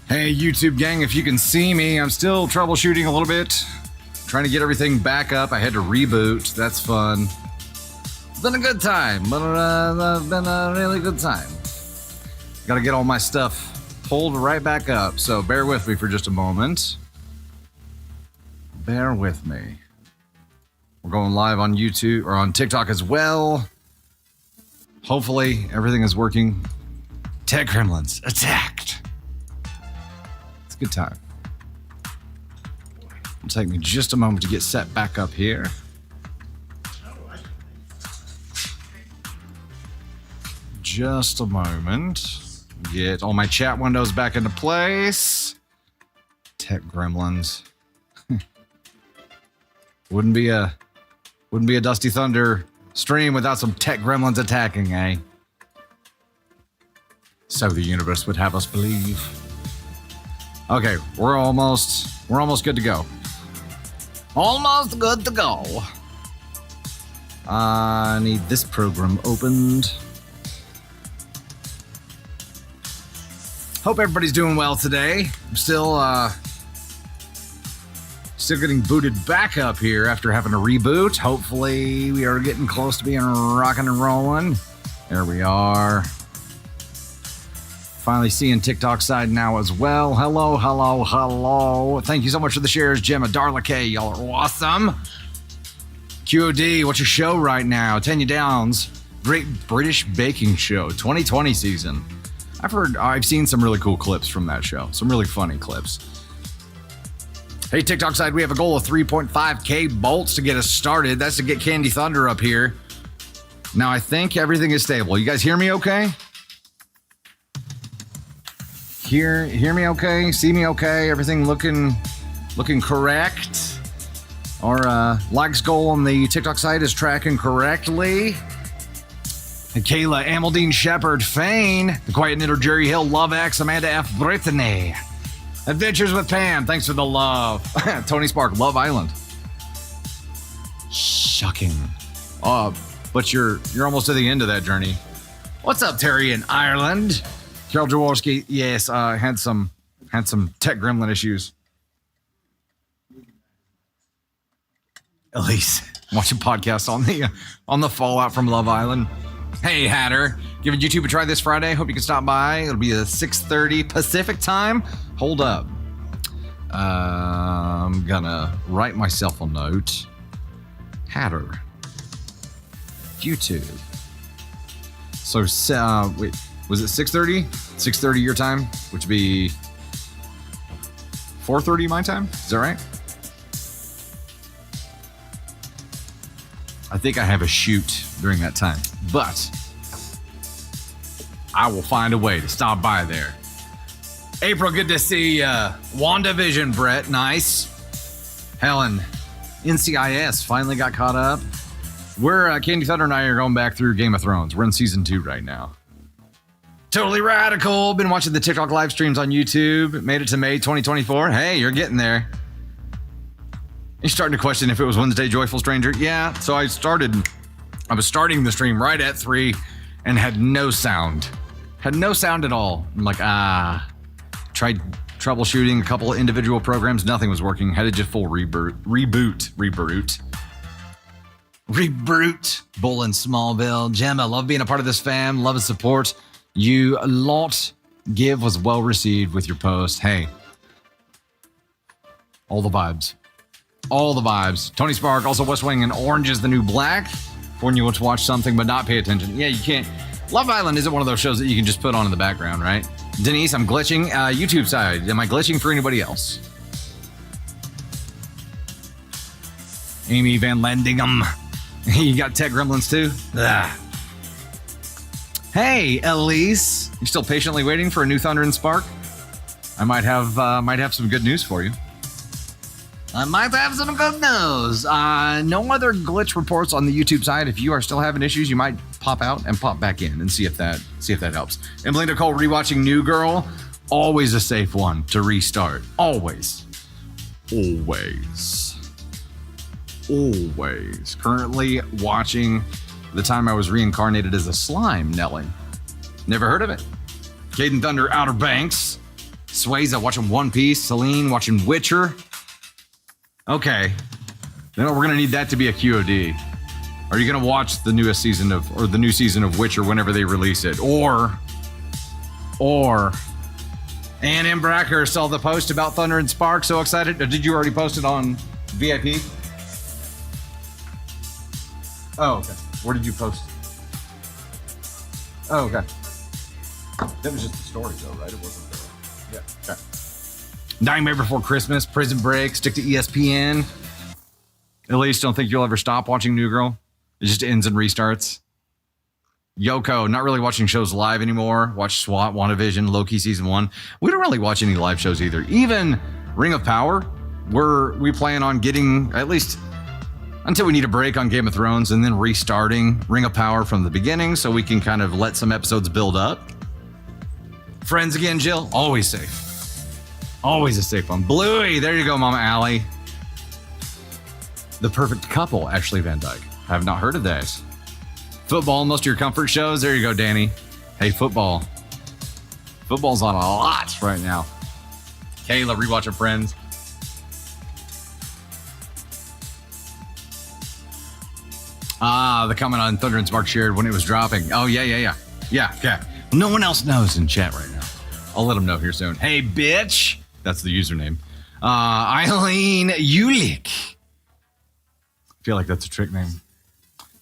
Hey, YouTube gang, if you can see me, I'm still troubleshooting a little bit. Trying to get everything back up. I had to reboot. That's fun. It's been a good time, but been a really good time. Got to get all my stuff pulled right back up, so bear with me for just a moment. Bear with me. We're going live on YouTube or on TikTok as well. Hopefully everything is working. Tech Gremlins attacked. It's a good time. It'll take me just a moment to get set back up here. Just a moment. Get all my chat windows back into place. Tech Gremlins. Wouldn't be a Dusty Thunder stream without some Tech Gremlins attacking, eh? So the universe would have us believe. Okay, we're almost good to go. Almost good to go. I need this program opened. Hope everybody's doing well today. I'm still getting booted back up here after having a reboot. Hopefully we are getting close to being rocking and rolling. There we are. Finally seeing TikTok side now as well. Hello, hello, hello. Thank you so much for the shares, Gemma, Darla K. Y'all are awesome. QOD, what's your show right now? Tanya Downs, Great British Baking Show, 2020 season. I've seen some really cool clips from that show. Some really funny clips. Hey, TikTok side, we have a goal of 3.5K bolts to get us started. That's to get Candy Thunder up here. Now, I think everything is stable. You guys hear me okay? Hear me okay? See me okay? Everything looking correct? Our likes goal on the TikTok side is tracking correctly. And Kayla, Amaldine Shepherd, Fane, The Quiet Knitter, Jerry Hill, Love X, Amanda F. Brittany, Adventures with Pam, thanks for the love. Tony Spark, Love Island. Shocking. But you're almost to the end of that journey. What's up, Terry in Ireland? Carol Jaworski, yes, had some Tech Gremlin issues. Elise, watching podcasts on the fallout from Love Island. Hey, Hatter, giving YouTube a try this Friday. Hope you can stop by. It'll be at 6:30 Pacific time. Hold up. I'm gonna write myself a note. Hatter. YouTube. So, wait, was it 6:30? 6:30 your time, which would be 4:30 my time? Is that right? I think I have a shoot during that time, but I will find a way to stop by there. April, good to see WandaVision, Brett. Nice. Helen, NCIS, finally got caught up. We're, Candy Thunder and I are going back through Game of Thrones. We're in season 2 right now. Totally radical. Been watching the TikTok live streams on YouTube. Made it to May 2024. Hey, you're getting there. You're starting to question if it was Wednesday Joyful Stranger. Yeah, so I was starting the stream right at 3 and had no sound. Had no sound at all. I'm like, tried troubleshooting a couple of individual programs. Nothing was working. Had to just full reboot. Bull in Smallville. Gemma, love being a part of this fam. Love and support. You lot give was well received with your post. Hey, all the vibes. All the vibes. Tony Spark, also West Wing and Orange is the New Black. When you want to watch something but not pay attention. Yeah, you can't. Love Island isn't one of those shows that you can just put on in the background, right? Denise, I'm glitching. YouTube side, am I glitching for anybody else? Amy Van Landingham. You got Tech Gremlins too? Ugh. Hey, Elise. You still patiently waiting for a new Thunder and Spark? I might have some good news for you. I might have some good news. No other glitch reports on the YouTube side. If you are still having issues, you might pop out and pop back in and see if that helps. Emily Nicole rewatching New Girl. Always a safe one to restart. Always. Currently watching The Time I Was Reincarnated as a Slime, Nelly. Never heard of it. Caden Thunder Outer Banks. Swayze watching One Piece. Celine watching Witcher. Okay. Then we're going to need that to be a QOD. Are you going to watch the new season of Witcher whenever they release it? Or Ann M. Bracker saw the post about Thunder and Spark. So excited. Or did you already post it on VIP? Oh, okay. Where did you post? Oh, okay. That was just the story, though, right? It wasn't the... Yeah, okay. Nightmare Before Christmas, Prison Break, stick to ESPN. At least don't think you'll ever stop watching New Girl. It just ends and restarts. Yoko, not really watching shows live anymore. Watch SWAT, WandaVision, Loki Season 1. We don't really watch any live shows either. Even Ring of Power, we plan on getting at least... until we need a break on Game of Thrones and then restarting Ring of Power from the beginning so we can kind of let some episodes build up. Friends again, Jill. Always safe. Always a safe one. Bluey, there you go, Mama Allie. The Perfect Couple, Ashley Van Dyke. I have not heard of that. Football, most of your comfort shows. There you go, Danny. Hey, football. Football's on a lot right now. Kayla, rewatching Friends. The comment on Thunder and Spark shared when it was dropping. Oh, yeah. No one else knows in chat right now. I'll let them know here soon. Hey, bitch. That's the username. Eileen Ulick. I feel like that's a trick name.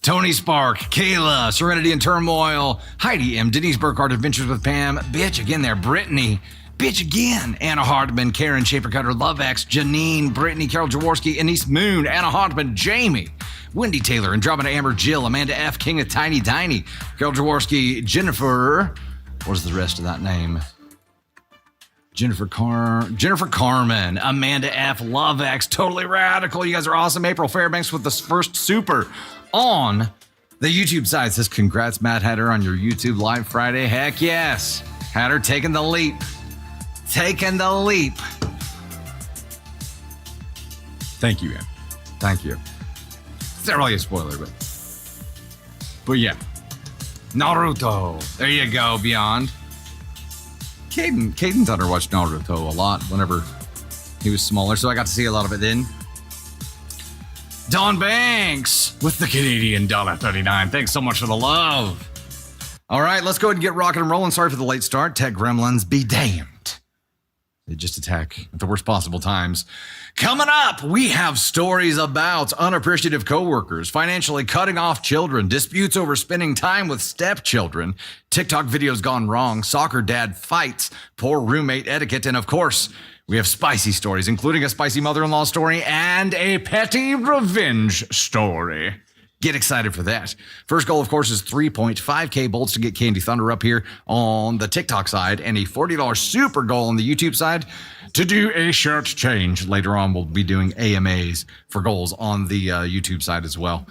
Tony Spark, Kayla, Serenity and Turmoil, Heidi M, Denise Burkhardt, Adventures with Pam, bitch again there, Brittany, bitch again, Anna Hartman, Karen Shaper Cutter, Lovex, Janine, Brittany, Carol Jaworski, Anise Moon, Anna Hartman, Jamie, Wendy Taylor, Andromeda Amber, Jill, Amanda F, King of Tiny Tiny, Carol Jaworski, Jennifer, what's the rest of that name? Jennifer Carmen, Amanda F, Lovex, Totally Radical. You guys are awesome. April Fairbanks with the first super on the YouTube side. Says, congrats, Matt Hatter, on your YouTube live Friday. Heck yes. Hatter taking the leap. Taking the leap. Thank you, man. Thank you. It's not really a spoiler, but yeah. Naruto. There you go, Beyond. Caden Thunder watched Naruto a lot whenever he was smaller, so I got to see a lot of it then. Don Banks with the Canadian $1.39. Thanks so much for the love. All right, let's go ahead and get rocking and rolling. Sorry for the late start. Tech gremlins, be damned. They just attack at the worst possible times. Coming up, we have stories about unappreciative coworkers, financially cutting off children, disputes over spending time with stepchildren, TikTok videos gone wrong, soccer dad fights, poor roommate etiquette, and of course, we have spicy stories, including a spicy mother-in-law story and a petty revenge story. Get excited for that. First goal, of course, is 3.5K bolts to get Candy Thunder up here on the TikTok side, and a $40 super goal on the YouTube side to do a shirt change. Later on, we'll be doing AMAs for goals on the YouTube side as well.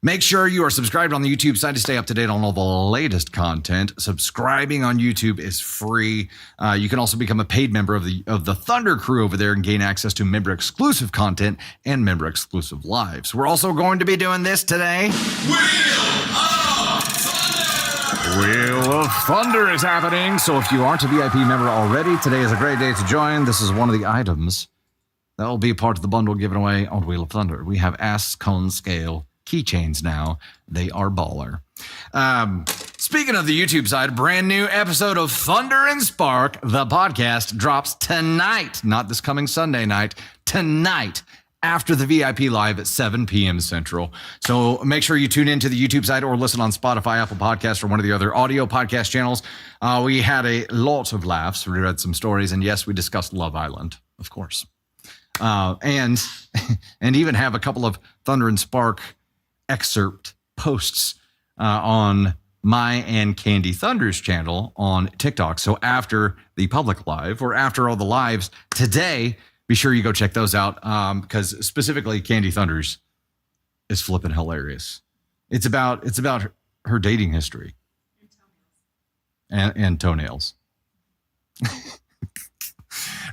Make sure you are subscribed on the YouTube side to stay up to date on all the latest content. Subscribing on YouTube is free. You can also become a paid member of the Thunder crew over there and gain access to member-exclusive content and member-exclusive lives. We're also going to be doing this today. Wheel of Thunder is happening. So if you aren't a VIP member already, today is a great day to join. This is one of the items that will be part of the bundle given away on Wheel of Thunder. We have ass cone scale keychains now. They are baller. Speaking of the YouTube side, brand new episode of Thunder and Spark, the podcast, drops tonight, not this coming Sunday night, tonight after the VIP live at 7 p.m. Central. So make sure you tune into the YouTube side or listen on Spotify, Apple Podcasts, or one of the other audio podcast channels. We had a lot of laughs. We read some stories, and yes, we discussed Love Island, of course. And even have a couple of Thunder and Spark excerpt posts on my and Candy Thunder's channel on TikTok. So after the public live or after all the lives today, be sure you go check those out because specifically Candy Thunder's is flipping hilarious. It's about her dating history and toenails.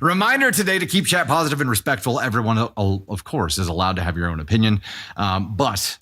Reminder today to keep chat positive and respectful. Everyone, of course, is allowed to have your own opinion, but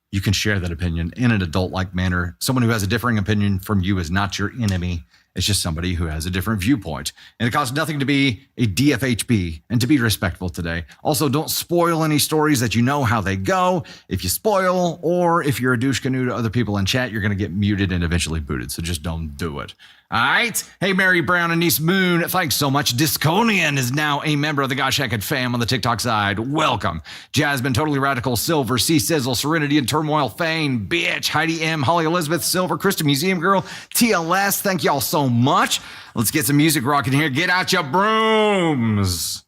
you can share that opinion in an adult-like manner. Someone who has a differing opinion from you is not your enemy. It's just somebody who has a different viewpoint. And it costs nothing to be a DFHB and to be respectful today. Also, don't spoil any stories that you know how they go. If you spoil, or if you're a douche canoe to other people in chat, you're going to get muted and eventually booted. So just don't do it. All right. Hey, Mary Brown and Niece Moon, thanks so much. Disconian is now a member of the Gosh Hecked fam on the TikTok side. Welcome. Jasmine, Totally Radical, Silver, C Sizzle, Serenity and Turmoil, Fane, Bitch, Heidi M, Holly Elizabeth, Silver, Krista Museum Girl, TLS. Thank y'all so much. Let's get some music rocking here. Get out your brooms.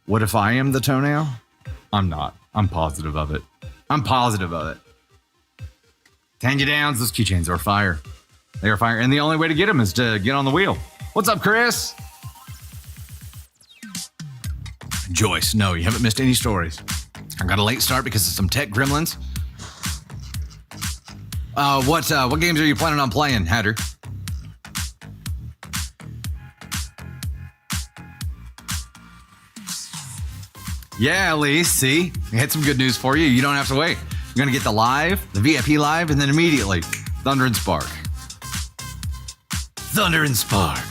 What if I am the toenail? I'm not. I'm positive of it. I'm positive of it. Tan you downs. Those keychains are fire. They are fire. And the only way to get them is to get on the wheel. What's up, Chris? Joyce, no, you haven't missed any stories. I got a late start because of some tech gremlins. What games are you planning on playing, Hatter? Yeah, Elise, see? I had some good news for you. You don't have to wait. You're going to get the live, the VIP live, and then immediately, Thunder and Spark. Thunder and Spark.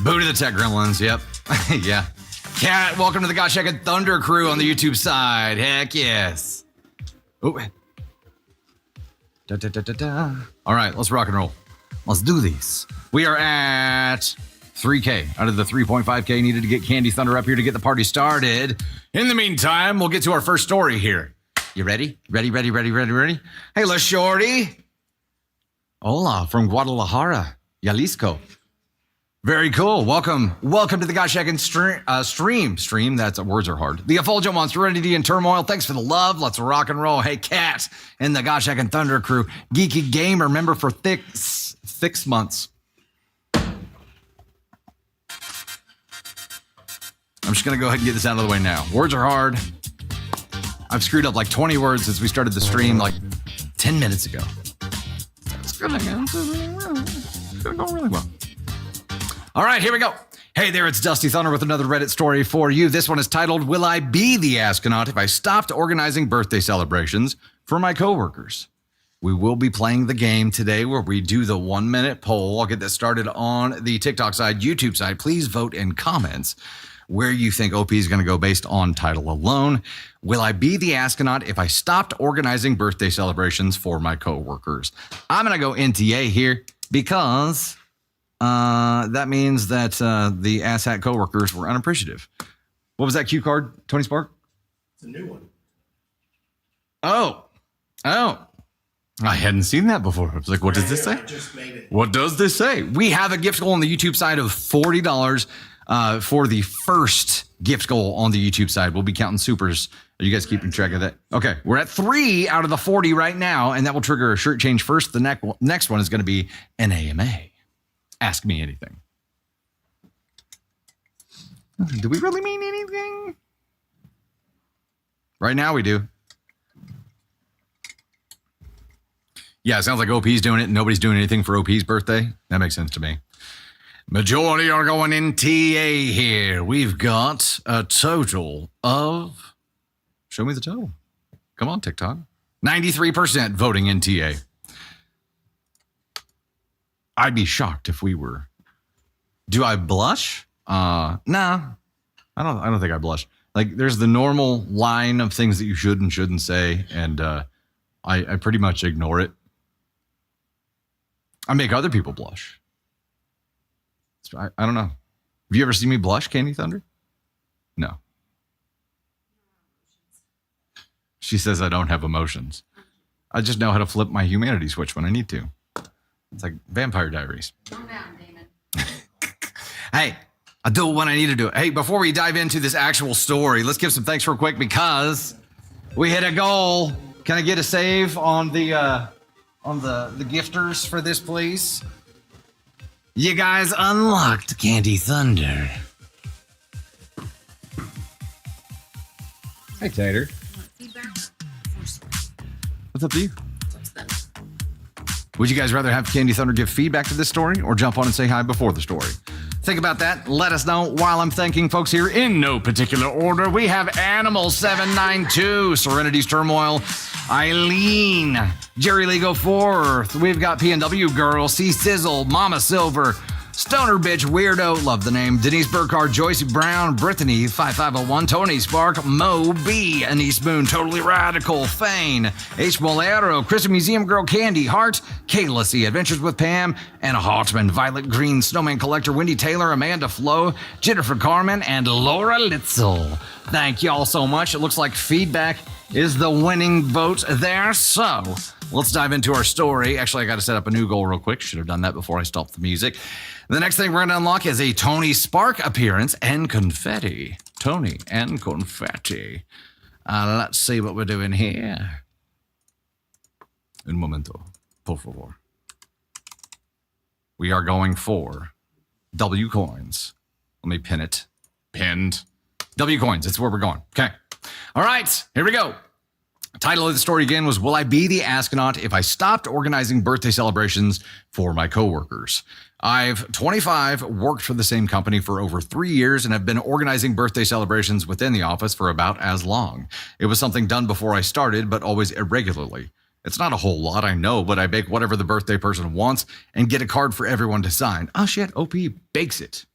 Boo to the tech gremlins, yep. Yeah. Cat, welcome to the Gosh Hecked Thunder crew on the YouTube side. Heck yes. Oh. Da, da, da, da, da. All right, let's rock and roll. Let's do this. We are at 3K out of the 3.5K needed to get Candy Thunder up here to get the party started. In the meantime, we'll get to our first story here. You ready? Ready? Hey, La Shorty. Hola, from Guadalajara, Jalisco. Very cool. Welcome to the Gosh Hecked stream. That's words are hard. The Effulgent One, Serenity and Turmoil. Thanks for the love. Let's rock and roll. Hey, Cat and the Gosh Hecked Thunder crew. Geeky Gamer, member for 6 months. I'm just going to go ahead and get this out of the way now. Words are hard. I've screwed up like 20 words since we started the stream like 10 minutes ago. It's going to go really well. All right, here we go. Hey there, it's Dusty Thunder with another Reddit story for you. This one is titled, Will I Be the Astronaut If I Stopped Organizing Birthday Celebrations for My Coworkers? We will be playing the game today where we do the 1-minute poll. I'll get this started on the TikTok side, YouTube side. Please vote in comments where you think OP is going to go based on title alone. Will I be the astronaut if I stopped organizing birthday celebrations for my coworkers? I'm going to go NTA here because that means that the asshat coworkers were unappreciative. What was that cue card, Tony Spark? It's a new one. Oh. I hadn't seen that before. I was like, what does this say? I just made it. What does this say? We have a gift goal on the YouTube side of $40 for the first gift goal on the YouTube side. We'll be counting supers. Are you guys keeping track of that? Okay, we're at 3 out of the 40 right now, and that will trigger a shirt change first. The next one is going to be an AMA. Ask me anything. Do we really mean anything? Right now we do. Yeah, it sounds like OP's doing it and nobody's doing anything for OP's birthday. That makes sense to me. Majority are going in TA here. We've got a total of... Show me the total. Come on, TikTok. 93% voting in TA. I'd be shocked if we were. Do I blush? Nah. I don't think I blush. Like, there's the normal line of things that you should and shouldn't say, and I pretty much ignore it. I make other people blush. I don't know. Have you ever seen me blush, Candy Thunder? No. She says I don't have emotions. I just know how to flip my humanity switch when I need to. It's like Vampire Diaries. Calm down, Damon. Hey, I do it when I need to do it. Hey, before we dive into this actual story, let's give some thanks real quick because we hit a goal. Can I get a save on the gifters for this, please? You guys unlocked Candy Thunder. Hey, Tater. Feedback? What's up to you? Would you guys rather have Candy Thunder give feedback to this story or jump on and say hi before the story? Think about that. Let us know while I'm thanking folks here in no particular order. We have Animal 792, Serenity's Turmoil, Eileen, Jerry Lego Fourth. We've got PNW Girl, C Sizzle, Mama Silver, Stoner Bitch Weirdo, love the name, Denise Burkhardt, Joyce Brown, Brittany 5501, Tony Spark, Mo B, Anise Moon, Totally Radical, Fane, H. Bolero, Christian Museum Girl, Candy Hart, Kayla C, Adventures with Pam, Anna Hartman, Violet Green, Snowman Collector, Wendy Taylor, Amanda Flo, Jennifer Carmen, and Laura Litzel. Thank y'all so much. It looks like feedback is the winning vote there. So let's dive into our story. Actually, I got to set up a new goal real quick. Should have done that before I stopped the music. The next thing we're going to unlock is a Tony Spark appearance and confetti. Tony and confetti. Let's see what we're doing here. Un momento, por favor. We are going for W coins. Let me pin it. Pinned. W coins. That's where we're going. Okay. All right. Here we go. Title of the story again was, Will I Be the Astronaut If I Stopped Organizing Birthday Celebrations for My Coworkers? I've 25, worked for the same company for over 3 years, and have been organizing birthday celebrations within the office for about as long. It was something done before I started, but always irregularly. It's not a whole lot, I know, but I bake whatever the birthday person wants and get a card for everyone to sign. Oh shit, OP bakes it.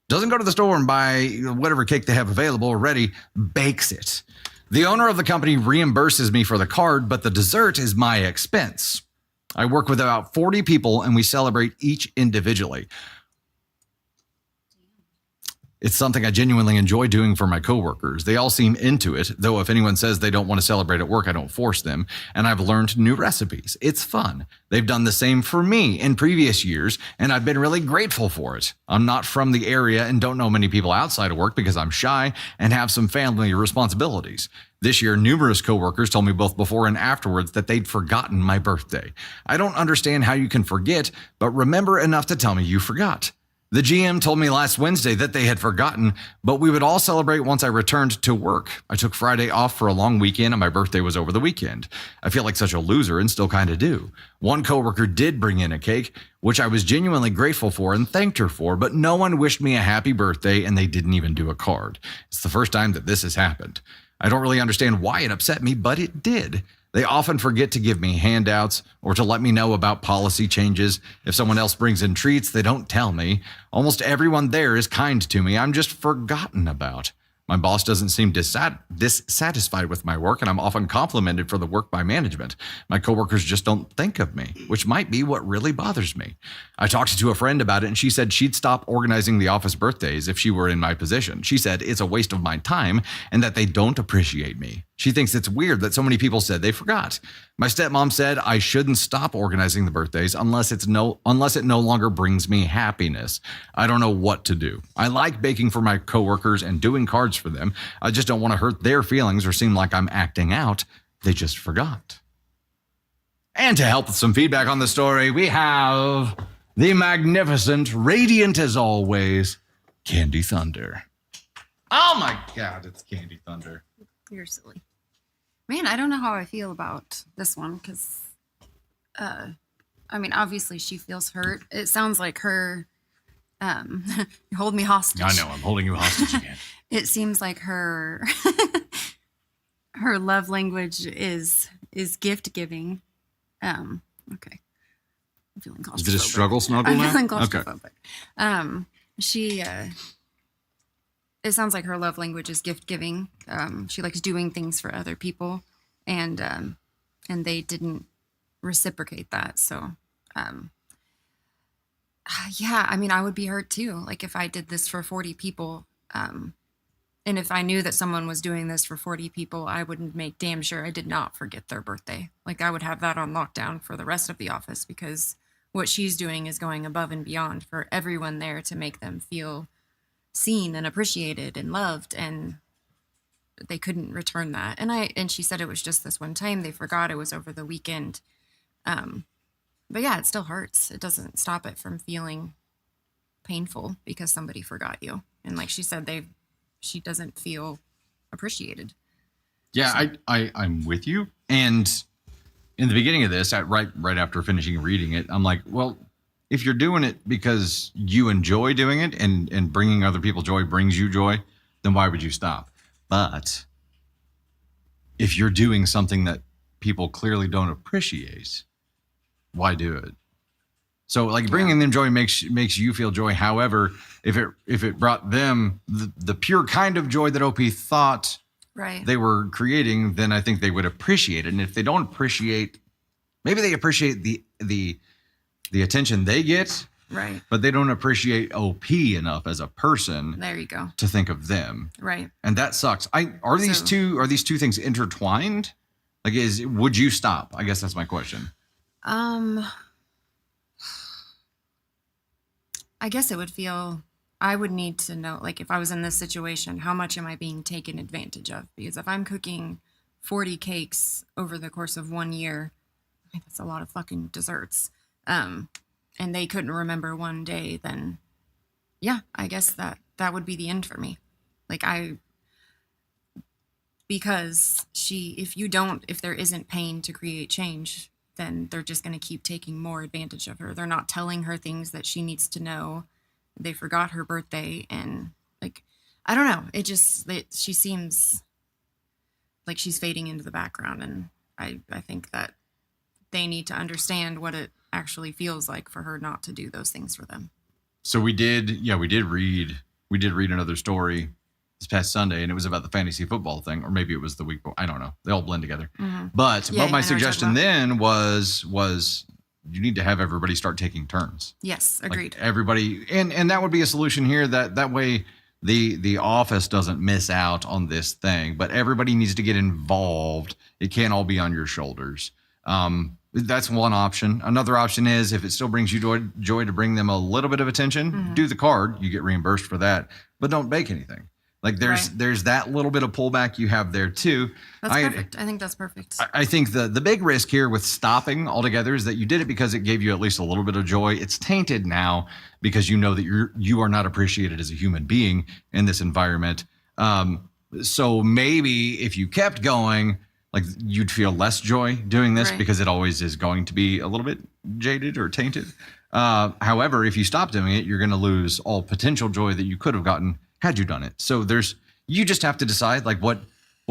Doesn't go to the store and buy whatever cake they have available already, bakes it. The owner of the company reimburses me for the card, but the dessert is my expense. I work with about 40 people and we celebrate each individually. It's something I genuinely enjoy doing for my coworkers. They all seem into it, though if anyone says they don't want to celebrate at work, I don't force them, and I've learned new recipes. It's fun. They've done the same for me in previous years, and I've been really grateful for it. I'm not from the area and don't know many people outside of work because I'm shy and have some family responsibilities. This year, numerous coworkers told me both before and afterwards that they'd forgotten my birthday. I don't understand how you can forget, but remember enough to tell me you forgot. The GM told me last Wednesday that they had forgotten, but we would all celebrate once I returned to work. I took Friday off for a long weekend and my birthday was over the weekend. I feel like such a loser and still kind of do. One coworker did bring in a cake, which I was genuinely grateful for and thanked her for, but no one wished me a happy birthday and they didn't even do a card. It's the first time that this has happened. I don't really understand why it upset me, but it did. They often forget to give me handouts or to let me know about policy changes. If someone else brings in treats, they don't tell me. Almost everyone there is kind to me. I'm just forgotten about. My boss doesn't seem dissatisfied with my work, and I'm often complimented for the work by management. My coworkers just don't think of me, which might be what really bothers me. I talked to a friend about it, and she said she'd stop organizing the office birthdays if she were in my position. She said it's a waste of my time and that they don't appreciate me. She thinks it's weird that so many people said they forgot. My stepmom said I shouldn't stop organizing the birthdays unless it no longer brings me happiness. I don't know what to do. I like baking for my coworkers and doing cards for them. I just don't want to hurt their feelings or seem like I'm acting out. They just forgot. And to help with some feedback on the story, we have the magnificent, radiant as always, Candy Thunder. Oh my God, it's Candy Thunder. You're silly. Man, I don't know how I feel about this one because, I mean, obviously she feels hurt. It sounds like her, you hold me hostage. I know, I'm holding you hostage again. It seems like her, her love language is gift giving. Okay. I'm feeling claustrophobic. Is it a struggle snuggle now? I'm feeling claustrophobic. Okay. It sounds like her love language is gift giving. She likes doing things for other people, and they didn't reciprocate that. So, yeah, I mean, I would be hurt too. Like if I did this for 40 people, and if I knew that someone was doing this for 40 people, I would make damn sure I did not forget their birthday. Like I would have that on lockdown for the rest of the office because what she's doing is going above and beyond for everyone there to make them feel seen and appreciated and loved, and they couldn't return that. And she said it was just this one time. They forgot it was over the weekend. But yeah, it still hurts. It doesn't stop it from feeling painful because somebody forgot you. And like she said, she doesn't feel appreciated. Yeah, so. I'm with you. And in the beginning of this, right after finishing reading it, I'm like, well, if you're doing it because you enjoy doing it and bringing other people joy brings you joy, then why would you stop? But if you're doing something that people clearly don't appreciate, why do it? So like bringing them joy makes you feel joy. However, if it brought them the pure kind of joy that OP thought they were creating, then I think they would appreciate it. And if they don't appreciate, maybe they appreciate the attention they get, right? But they don't appreciate OP enough as a person. There you go. To think of them, right? And that sucks. Are these two things intertwined? Like, would you stop? I guess that's my question. I guess it would feel, I would need to know, like if I was in this situation, how much am I being taken advantage of? Because if I'm cooking 40 cakes over the course of 1 year, I think that's a lot of fucking desserts. And they couldn't remember one day, then yeah, I guess that would be the end for me. Like because if there isn't pain to create change, then they're just going to keep taking more advantage of her. They're not telling her things that she needs to know. They forgot her birthday, and like, I don't know. She seems like she's fading into the background, and I think that they need to understand what it actually feels like for her not to do those things for them. So we did read another story this past Sunday, and it was about the fantasy football thing, or maybe it was the week before. I don't know. They all blend together. Mm-hmm. But my suggestion then was you need to have everybody start taking turns. Yes, agreed. Like everybody, and that would be a solution here. That way the office doesn't miss out on this thing, but everybody needs to get involved. It can't all be on your shoulders. That's one option. Another option is if it still brings you joy to bring them a little bit of attention, do the card. You get reimbursed for that, but don't bake anything. Like there's that little bit of pullback you have there too. That's perfect. I think that's perfect. I think the big risk here with stopping altogether is that you did it because it gave you at least a little bit of joy. It's tainted now because you know that you are not appreciated as a human being in this environment. So maybe if you kept going, like you'd feel less joy doing this because it always is going to be a little bit jaded or tainted. However, if you stop doing it, you're going to lose all potential joy that you could have gotten had you done it. So you just have to decide like what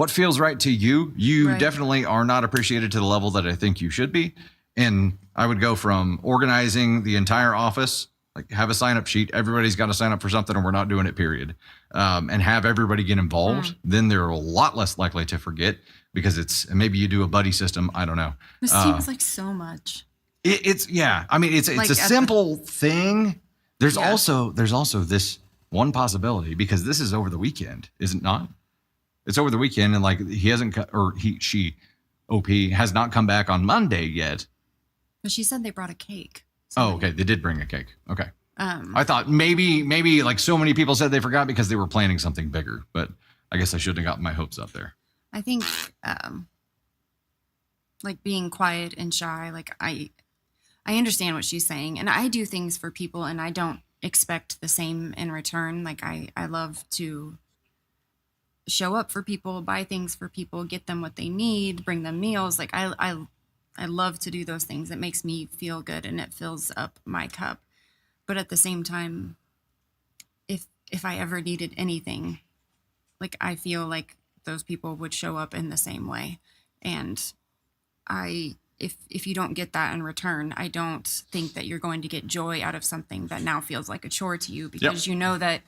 feels right to you. You definitely are not appreciated to the level that I think you should be. And I would go from organizing the entire office, like have a sign up sheet. Everybody's got to sign up for something and we're not doing it, period. And have everybody get involved. Then they're a lot less likely to forget because maybe you do a buddy system. I don't know. This seems like so much. It's like a simple thing. There's also this one possibility, because this is over the weekend, is it not? It's over the weekend, and like she OP has not come back on Monday yet. But she said they brought a cake. Oh, okay. They did bring a cake. Okay. I thought maybe like so many people said they forgot because they were planning something bigger, but I guess I shouldn't have gotten my hopes up there. I think like being quiet and shy, like I understand what she's saying, and I do things for people and I don't expect the same in return. Like I love to show up for people, buy things for people, get them what they need, bring them meals. Like I love to do those things. It makes me feel good and it fills up my cup. But at the same time, if I ever needed anything, like I feel like those people would show up in the same way. And if you don't get that in return, I don't think that you're going to get joy out of something that now feels like a chore to you, because you know that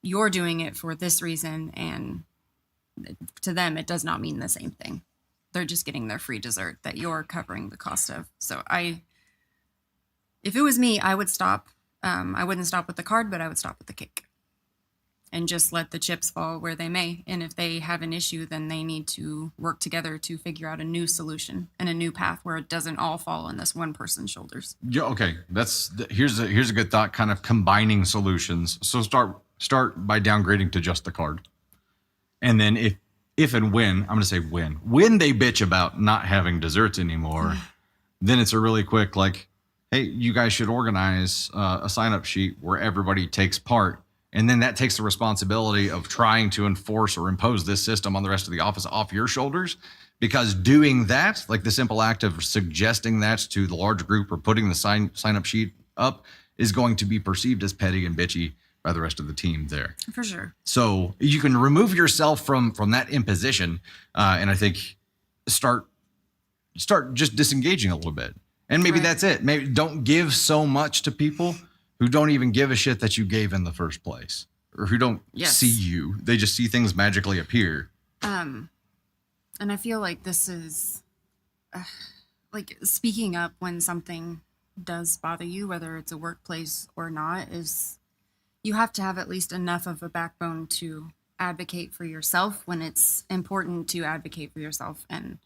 you're doing it for this reason, and to them it does not mean the same thing. They're just getting their free dessert that you're covering the cost of. So if it was me, I would stop. I wouldn't stop with the card, but I would stop with the cake and just let the chips fall where they may. And if they have an issue, then they need to work together to figure out a new solution and a new path where it doesn't all fall on this one person's shoulders. Yeah. Okay. Here's a good thought, kind of combining solutions. So start by downgrading to just the card. And then if and when, I'm going to say when they bitch about not having desserts anymore, then it's a really quick, like, hey, you guys should organize a sign-up sheet where everybody takes part. And then that takes the responsibility of trying to enforce or impose this system on the rest of the office off your shoulders. Because doing that, like the simple act of suggesting that to the large group or putting the sign-up sheet up, is going to be perceived as petty and bitchy by the rest of the team there. For sure. So you can remove yourself from that imposition, and I think start just disengaging a little bit. And maybe that's it. Maybe don't give so much to people who don't even give a shit that you gave in the first place, or who don't see you. They just see things magically appear. And I feel like this is like speaking up when something does bother you, whether it's a workplace or not, is you have to have at least enough of a backbone to advocate for yourself when it's important to advocate for yourself. And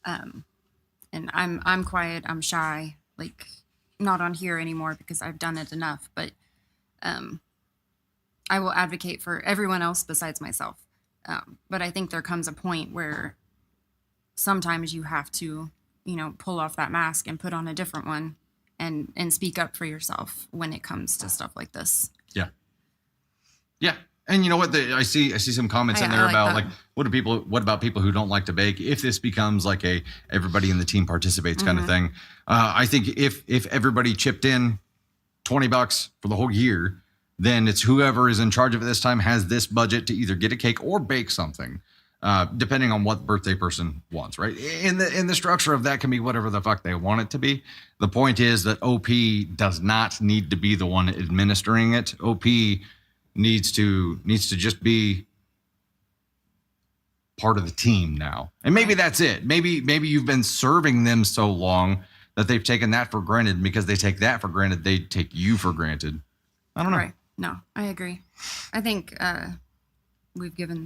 I'm quiet, I'm shy, like not on here anymore because I've done it enough, but I will advocate for everyone else besides myself. But I think there comes a point where sometimes you have to, pull off that mask and put on a different one and speak up for yourself when it comes to stuff like this. Yeah. Yeah. And you know what? I see some comments in there about like, what about people who don't like to bake? If this becomes like a everybody in the team participates kind of thing. I think if everybody chipped in $20 for the whole year, then it's whoever is in charge of it this time has this budget to either get a cake or bake something, depending on what birthday person wants, right? In the structure of that can be whatever the fuck they want it to be. The point is that OP does not need to be the one administering it. OP needs to just be part of the team now. And maybe that's it. Maybe you've been serving them so long that they've taken that for granted. Because they take that for granted, they take you for granted. I don't know. Right. No, I agree. I think we've given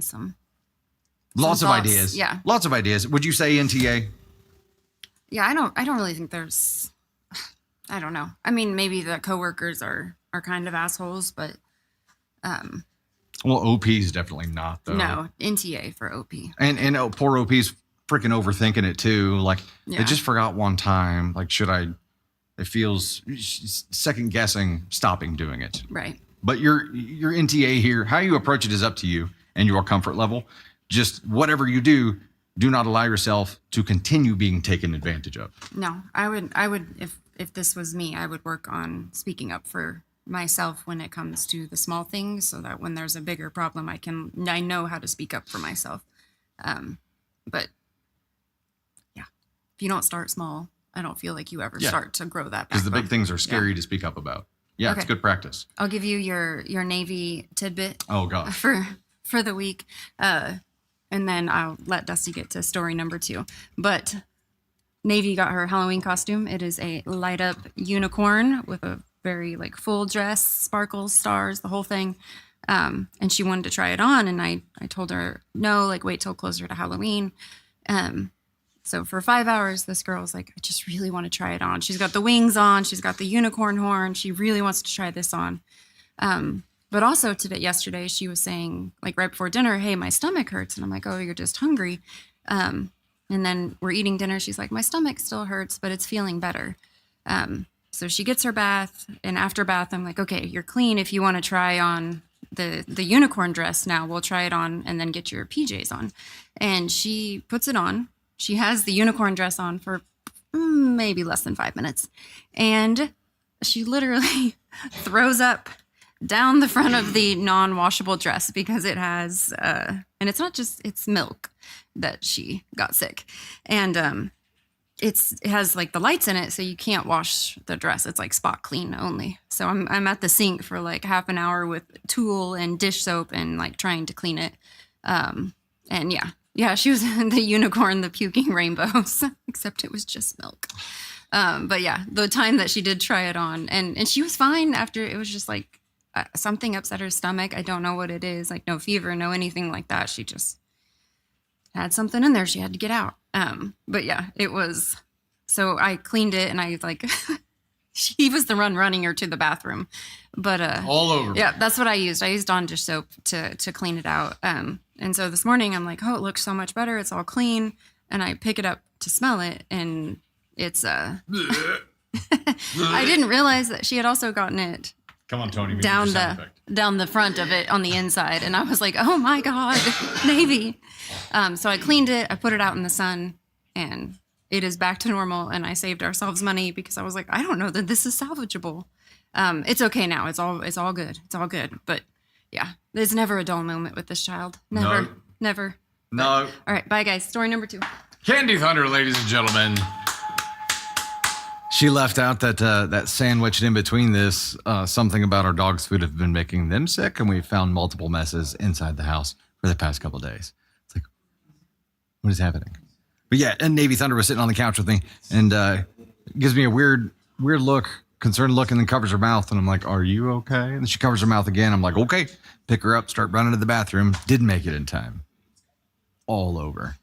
lots of thoughts. ideas. Yeah. Lots of ideas. Would you say NTA? Yeah, I don't really think there's, I don't know. I mean, maybe the coworkers are kind of assholes, but well, OP is definitely not, though. No, NTA for OP. And poor OP's freaking overthinking it too. Like they just forgot one time. Like, it feels second guessing stopping doing it. Right. But your NTA here, how you approach it is up to you and your comfort level. Just whatever you do not allow yourself to continue being taken advantage of. No, I would if this was me, I would work on speaking up for myself when it comes to the small things, so that when there's a bigger problem, I know how to speak up for myself. But yeah, if you don't start small, I don't feel like you ever start to grow that. Because the big things are scary to speak up about. Yeah, okay. It's good practice. I'll give you your Navy tidbit. Oh gosh. For the week, and then I'll let Dusty get to story number 2. But Navy got her Halloween costume. It is a light up unicorn with a very like full dress, sparkles, stars, the whole thing. And she wanted to try it on, and I told her no, like wait till closer to Halloween. So for 5 hours, this girl's like, I just really want to try it on. She's got the wings on, she's got the unicorn horn. She really wants to try this on. But also yesterday, she was saying like right before dinner, hey, my stomach hurts. And I'm like, oh, you're just hungry. And then we're eating dinner. She's like, my stomach still hurts, but it's feeling better. So she gets her bath, and after bath, I'm like, okay, you're clean. If you want to try on the unicorn dress now, we'll try it on and then get your PJs on. And she puts it on. She has the unicorn dress on for maybe less than 5 minutes. And she literally throws up down the front of the non-washable dress because it has, and it's not just, it's milk that she got sick. And it has like the lights in it, so you can't wash the dress. It's like spot clean only. So I'm at the sink for like half an hour with tulle and dish soap and like trying to clean it. And yeah, she was the unicorn, the puking rainbows, except it was just milk. But yeah, the time that she did try it on, and she was fine after. It was just like something upset her stomach. I don't know what it is, like no fever, no anything like that. She just had something in there she had to get out. But yeah, it was, so I cleaned it, and I like, he was the one running her to the bathroom, but, all over. Yeah, that's what I used. I used Dawn dish soap to clean it out. And so this morning I'm like, oh, it looks so much better. It's all clean. And I pick it up to smell it, and it's, I didn't realize that she had also gotten it. Come on, Tony. Down the front of it on the inside. And I was like, oh my God, Navy. So I cleaned it. I put it out in the sun, and it is back to normal. And I saved ourselves money because I was like, I don't know that this is salvageable. It's okay now. It's all good. It's all good. But yeah, there's never a dull moment with this child. Never. No. Never. No. All right, bye guys. Story number 2. Candy Thunder, ladies and gentlemen. She left out that sandwiched in between this something about our dog's food have been making them sick, and we found multiple messes inside the house for the past couple of days. It's like, what is happening? But yeah, and Navy Thunder was sitting on the couch with me and gives me a weird look, concerned look, and then covers her mouth. And I'm like, are you okay? And then she covers her mouth again. I'm like, okay. Pick her up, start running to the bathroom. Didn't make it in time. All over.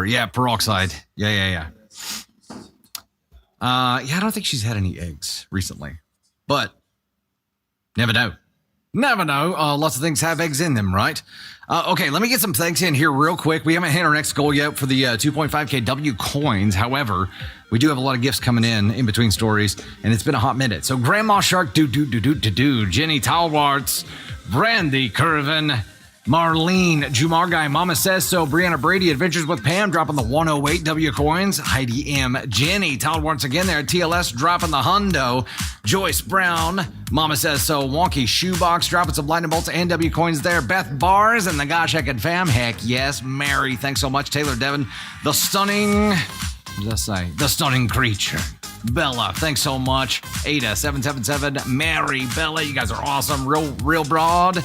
Yeah, peroxide. Yeah. I don't think she's had any eggs recently, but never know. Lots of things have eggs in them, right? Okay, let me get some thanks in here real quick. We haven't hit our next goal yet for the 2.5K W coins. However, we do have a lot of gifts coming in between stories, and it's been a hot minute. So Grandma Shark, Jenny Talwarts, Brandy Curvin, Marlene, Jumargai, Mama Says So, Brianna Brady, Adventures with Pam, dropping the 108 W coins, Heidi M, Jenny, Todd once again there, TLS dropping the hundo, Joyce Brown, Mama Says So, Wonky Shoebox, dropping some lightning bolts and W coins there, Beth Bars, and the Gosh Heckin' Fam, heck yes, Mary, thanks so much, Taylor Devon, the stunning, what did I say? The stunning creature. Bella, thanks so much. AITA 777, Mary, Bella, you guys are awesome, real broad.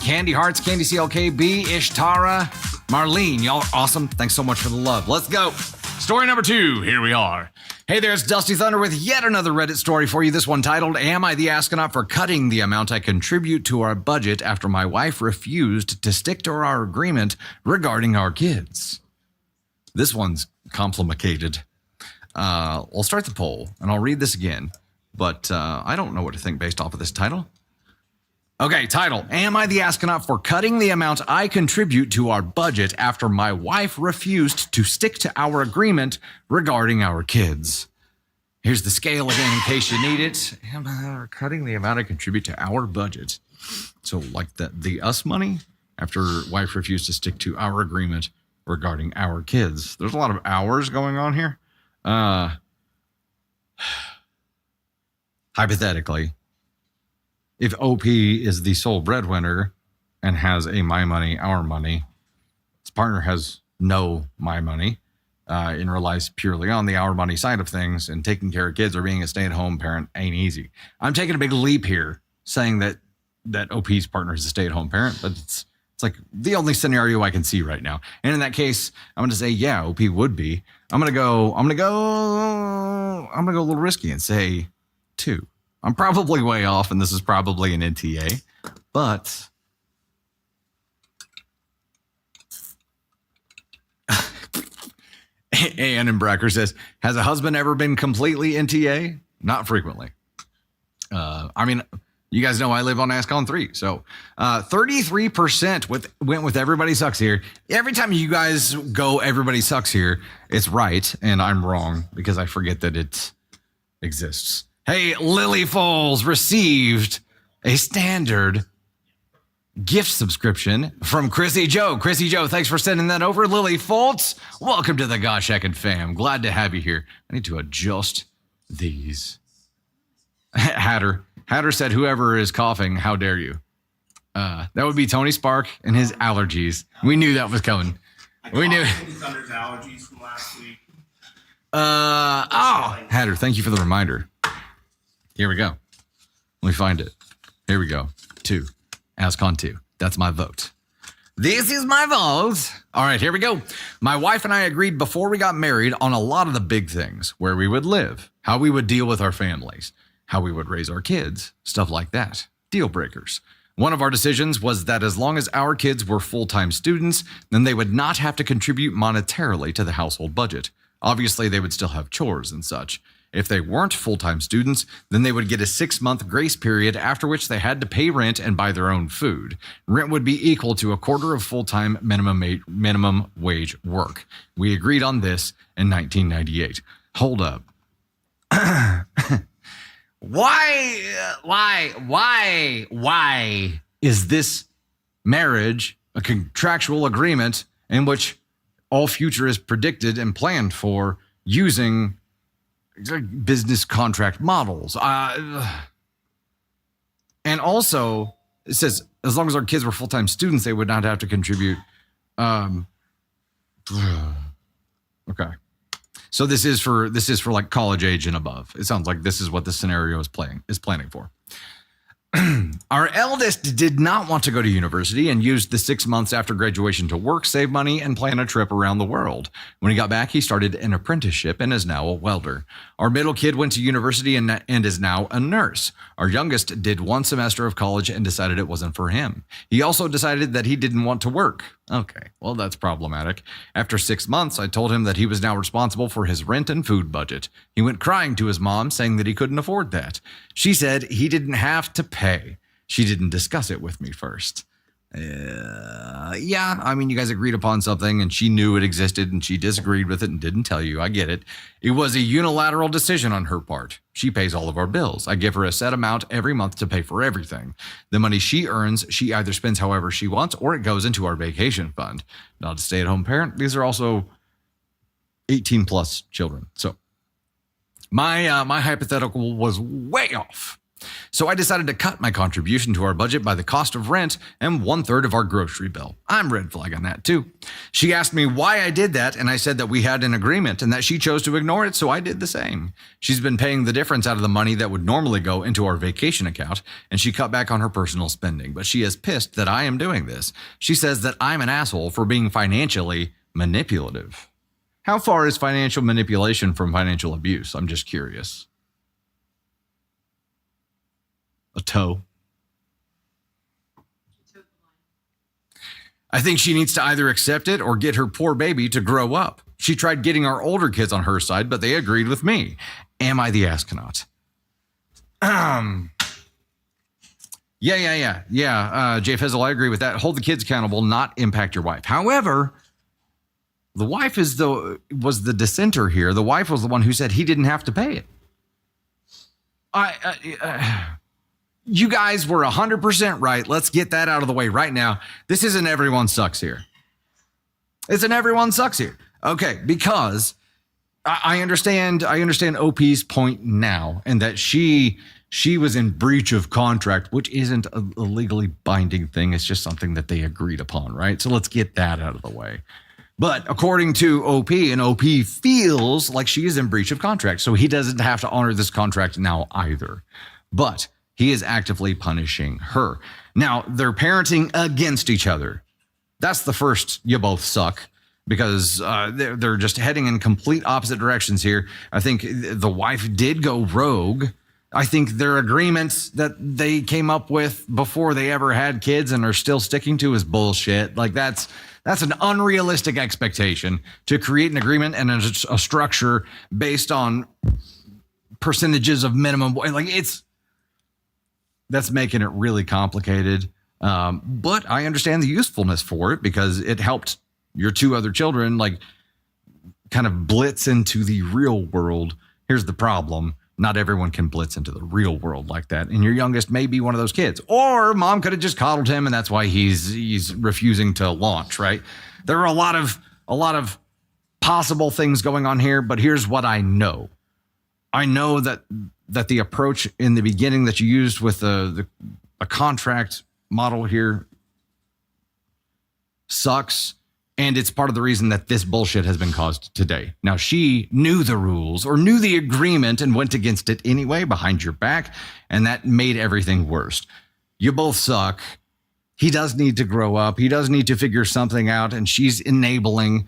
Candy Hearts, Candy CLKB, Ishtara, Marlene, y'all are awesome. Thanks so much for the love. Let's go. Story number 2. Here we are. Hey there, it's Dusty Thunder with yet another Reddit story for you. This one titled, Am I the Astronaut for Cutting the Amount I Contribute to Our Budget After My Wife Refused to Stick to Our Agreement Regarding Our Kids? This one's complicated. I'll start the poll, and I'll read this again, but I don't know what to think based off of this title. Okay, title. Am I the astronaut for cutting the amount I contribute to our budget after my wife refused to stick to our agreement regarding our kids? Here's the scale again in case you need it. Am I cutting the amount I contribute to our budget? So like the us money after wife refused to stick to our agreement regarding our kids. There's a lot of hours going on here. Hypothetically, if OP is the sole breadwinner and has a my money, our money, his partner has no my money and relies purely on the our money side of things, and taking care of kids or being a stay-at-home parent ain't easy. I'm taking a big leap here saying that OP's partner is a stay-at-home parent, but it's like the only scenario I can see right now. And in that case, I'm going to say, yeah, OP would be. I'm going to go a little risky and say 2. I'm probably way off, and this is probably an NTA, but Ann and Bracker says, has a husband ever been completely NTA? Not frequently. I mean, you guys know I live on ASCON 3, so 33% went with Everybody Sucks Here. Every time you guys go Everybody Sucks Here, it's right, and I'm wrong because I forget that it exists. Hey, Lily Foles received a standard gift subscription from Chrissy Joe. Chrissy Joe, thanks for sending that over. Lily Foltz, welcome to the Gosh Heckin' Fam. Glad to have you here. I need to adjust these. Hatter said, whoever is coughing, how dare you? That would be Tony Spark and his allergies. We knew that was coming. We knew. Thunder's allergies from last week. Hatter, thank you for the reminder. Here we go. Let me find it. Here we go. 2. ASCON 2. That's my vote. This is my vote. All right, here we go. My wife and I agreed before we got married on a lot of the big things. Where we would live, how we would deal with our families, how we would raise our kids, stuff like that. Deal breakers. One of our decisions was that as long as our kids were full-time students, then they would not have to contribute monetarily to the household budget. Obviously, they would still have chores and such. If they weren't full-time students, then they would get a 6-month grace period after which they had to pay rent and buy their own food. Rent would be equal to a quarter of full-time minimum wage work. We agreed on this in 1998. Hold up. Why is this marriage a contractual agreement in which all future is predicted and planned for using business contract models. And also, it says, as long as our kids were full-time students, they would not have to contribute. Okay. So this is for like college age and above. It sounds like this is what the scenario is planning for. Our eldest did not want to go to university and used the 6 months after graduation to work, save money, and plan a trip around the world. When he got back, he started an apprenticeship and is now a welder. Our middle kid went to university and is now a nurse. Our youngest did 1 semester of college and decided it wasn't for him. He also decided that he didn't want to work. Okay, well, that's problematic. After 6 months, I told him that he was now responsible for his rent and food budget. He went crying to his mom, saying that he couldn't afford that. She said he didn't have to pay. She didn't discuss it with me first. Yeah, I mean, you guys agreed upon something and she knew it existed and she disagreed with it and didn't tell you. I get it. It was a unilateral decision on her part. She pays all of our bills. I give her a set amount every month to pay for everything. The money she earns, she either spends however she wants or it goes into our vacation fund. Not a stay-at-home parent. These are also 18 plus children. So my hypothetical was way off. So I decided to cut my contribution to our budget by the cost of rent and 1/3 of our grocery bill. I'm red flagging that too. She asked me why I did that, and I said that we had an agreement and that she chose to ignore it, so I did the same. She's been paying the difference out of the money that would normally go into our vacation account, and she cut back on her personal spending, but she is pissed that I am doing this. She says that I'm an asshole for being financially manipulative. How far is financial manipulation from financial abuse? I'm just curious. A toe. I think she needs to either accept it or get her poor baby to grow up. She tried getting our older kids on her side, but they agreed with me. Am I the astronaut? Yeah. Jay Fizzle, I agree with that. Hold the kids accountable, not impact your wife. However, the wife was the dissenter here. The wife was the one who said he didn't have to pay it. You guys were 100% right. Let's get that out of the way right now. This isn't everyone sucks here. It's an everyone sucks here. Okay, because I understand OP's point now, and that she was in breach of contract, which isn't a legally binding thing. It's just something that they agreed upon, right? So let's get that out of the way. But according to OP, and OP feels like she is in breach of contract, so he doesn't have to honor this contract now either. But he is actively punishing her. Now, they're parenting against each other. That's the first you both suck, because they're just heading in complete opposite directions here. I think the wife did go rogue. I think their agreements that they came up with before they ever had kids and are still sticking to is bullshit. Like that's an unrealistic expectation to create an agreement and a structure based on percentages of minimum. Like that's making it really complicated. But I understand the usefulness for it because it helped your 2 other children like kind of blitz into the real world. Here's the problem. Not everyone can blitz into the real world like that. And your youngest may be one of those kids. Or mom could have just coddled him and that's why he's refusing to launch, right? There are a lot of possible things going on here, but here's what I know. I know that the approach in the beginning that you used with a contract model here sucks. And it's part of the reason that this bullshit has been caused today. Now, she knew the rules or knew the agreement and went against it anyway behind your back. And that made everything worse. You both suck. He does need to grow up. He does need to figure something out. And she's enabling.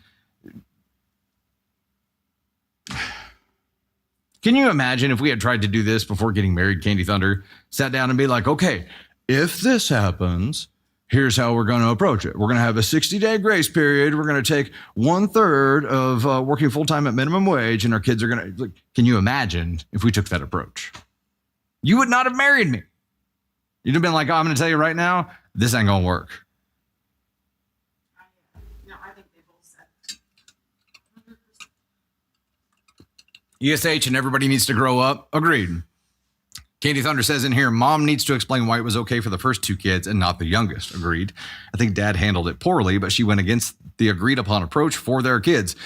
Can you imagine if we had tried to do this before getting married, Candy Thunder, sat down and be like, okay, if this happens, here's how we're going to approach it. We're going to have a 60-day grace period. We're going to take 1/3 of working full-time at minimum wage, and our kids are going to, can you imagine if we took that approach? You would not have married me. You'd have been like, oh, I'm going to tell you right now, this ain't going to work. No, I think they both said 100%. ESH and everybody needs to grow up. Agreed. Candy Thunder says in here, mom needs to explain why it was okay for the first 2 kids and not the youngest. Agreed. I think dad handled it poorly, but she went against the agreed upon approach for their kids.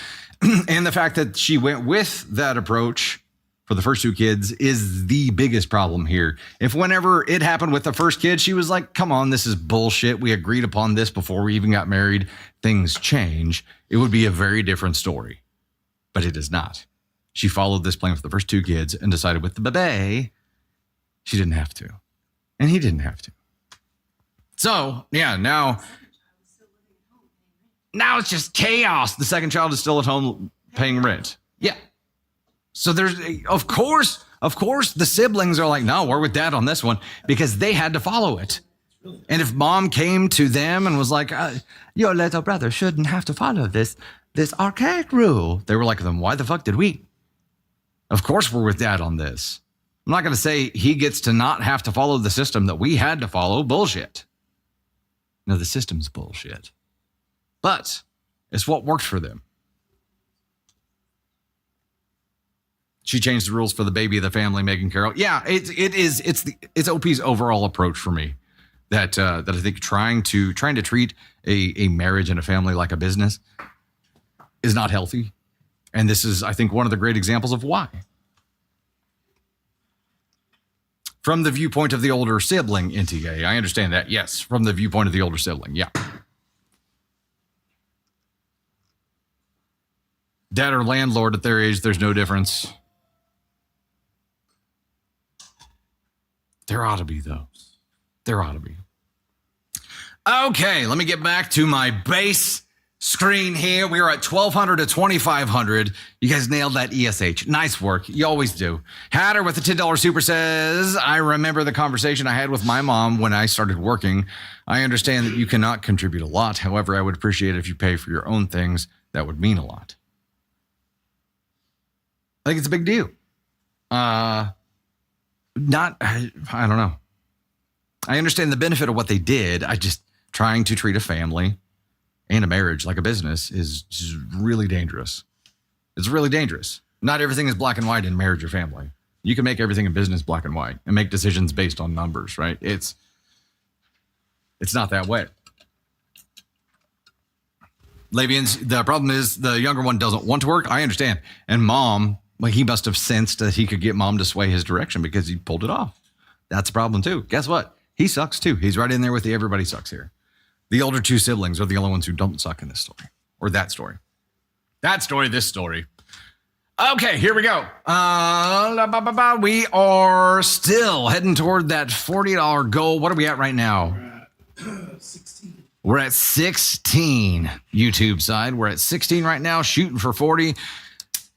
And the fact that she went with that approach for the first two kids is the biggest problem here. If whenever it happened with the first kid, she was like, come on, this is bullshit. We agreed upon this before we even got married. Things change. It would be a very different story, but it is not. She followed this plan for the first two kids and decided with the baby, she didn't have to. And he didn't have to. So, yeah, now it's just chaos. The second child is still at home paying rent. Yeah. So there's, of course, the siblings are like, no, we're with dad on this one because they had to follow it. And if mom came to them and was like, your little brother shouldn't have to follow this archaic rule, they were like, then why the fuck did we? Of course we're with dad on this. I'm not going to say he gets to not have to follow the system that we had to follow. Bullshit. No, the system's bullshit. But it's what worked for them. She changed the rules for the baby of the family, Megan Carroll. Yeah, it's OP's overall approach for me that I think trying to treat a marriage and a family like a business is not healthy. And this is, I think, one of the great examples of why. From the viewpoint of the older sibling, NTA, I understand that. Yes, from the viewpoint of the older sibling, yeah. Dad or landlord at their age, there's no difference. There ought to be, though. There ought to be. Okay, let me get back to my base screen here. We are at 1,200 to 2,500. You guys nailed that ESH. Nice work. You always do. Hatter with the $10 super says, I remember the conversation I had with my mom when I started working. I understand that you cannot contribute a lot. However, I would appreciate it if you pay for your own things. That would mean a lot. I think it's a big deal. I don't know. I understand the benefit of what they did. I just trying to treat a family and a marriage like a business is just really dangerous. It's really dangerous. Not everything is black and white in marriage or family. You can make everything in business black and white and make decisions based on numbers, right? It's not that way. Lavians, the problem is the younger one doesn't want to work. I understand. And mom, like he must have sensed that he could get mom to sway his direction because he pulled it off. That's a problem too. Guess what? He sucks too. He's right in there with the everybody sucks here. The older two siblings are the only ones who don't suck in this story or that story. That story, this story. Okay, here we go. We are still heading toward that $40 goal. What are we at right now? 16. We're at 16 YouTube side. We're at 16 right now, shooting for 40.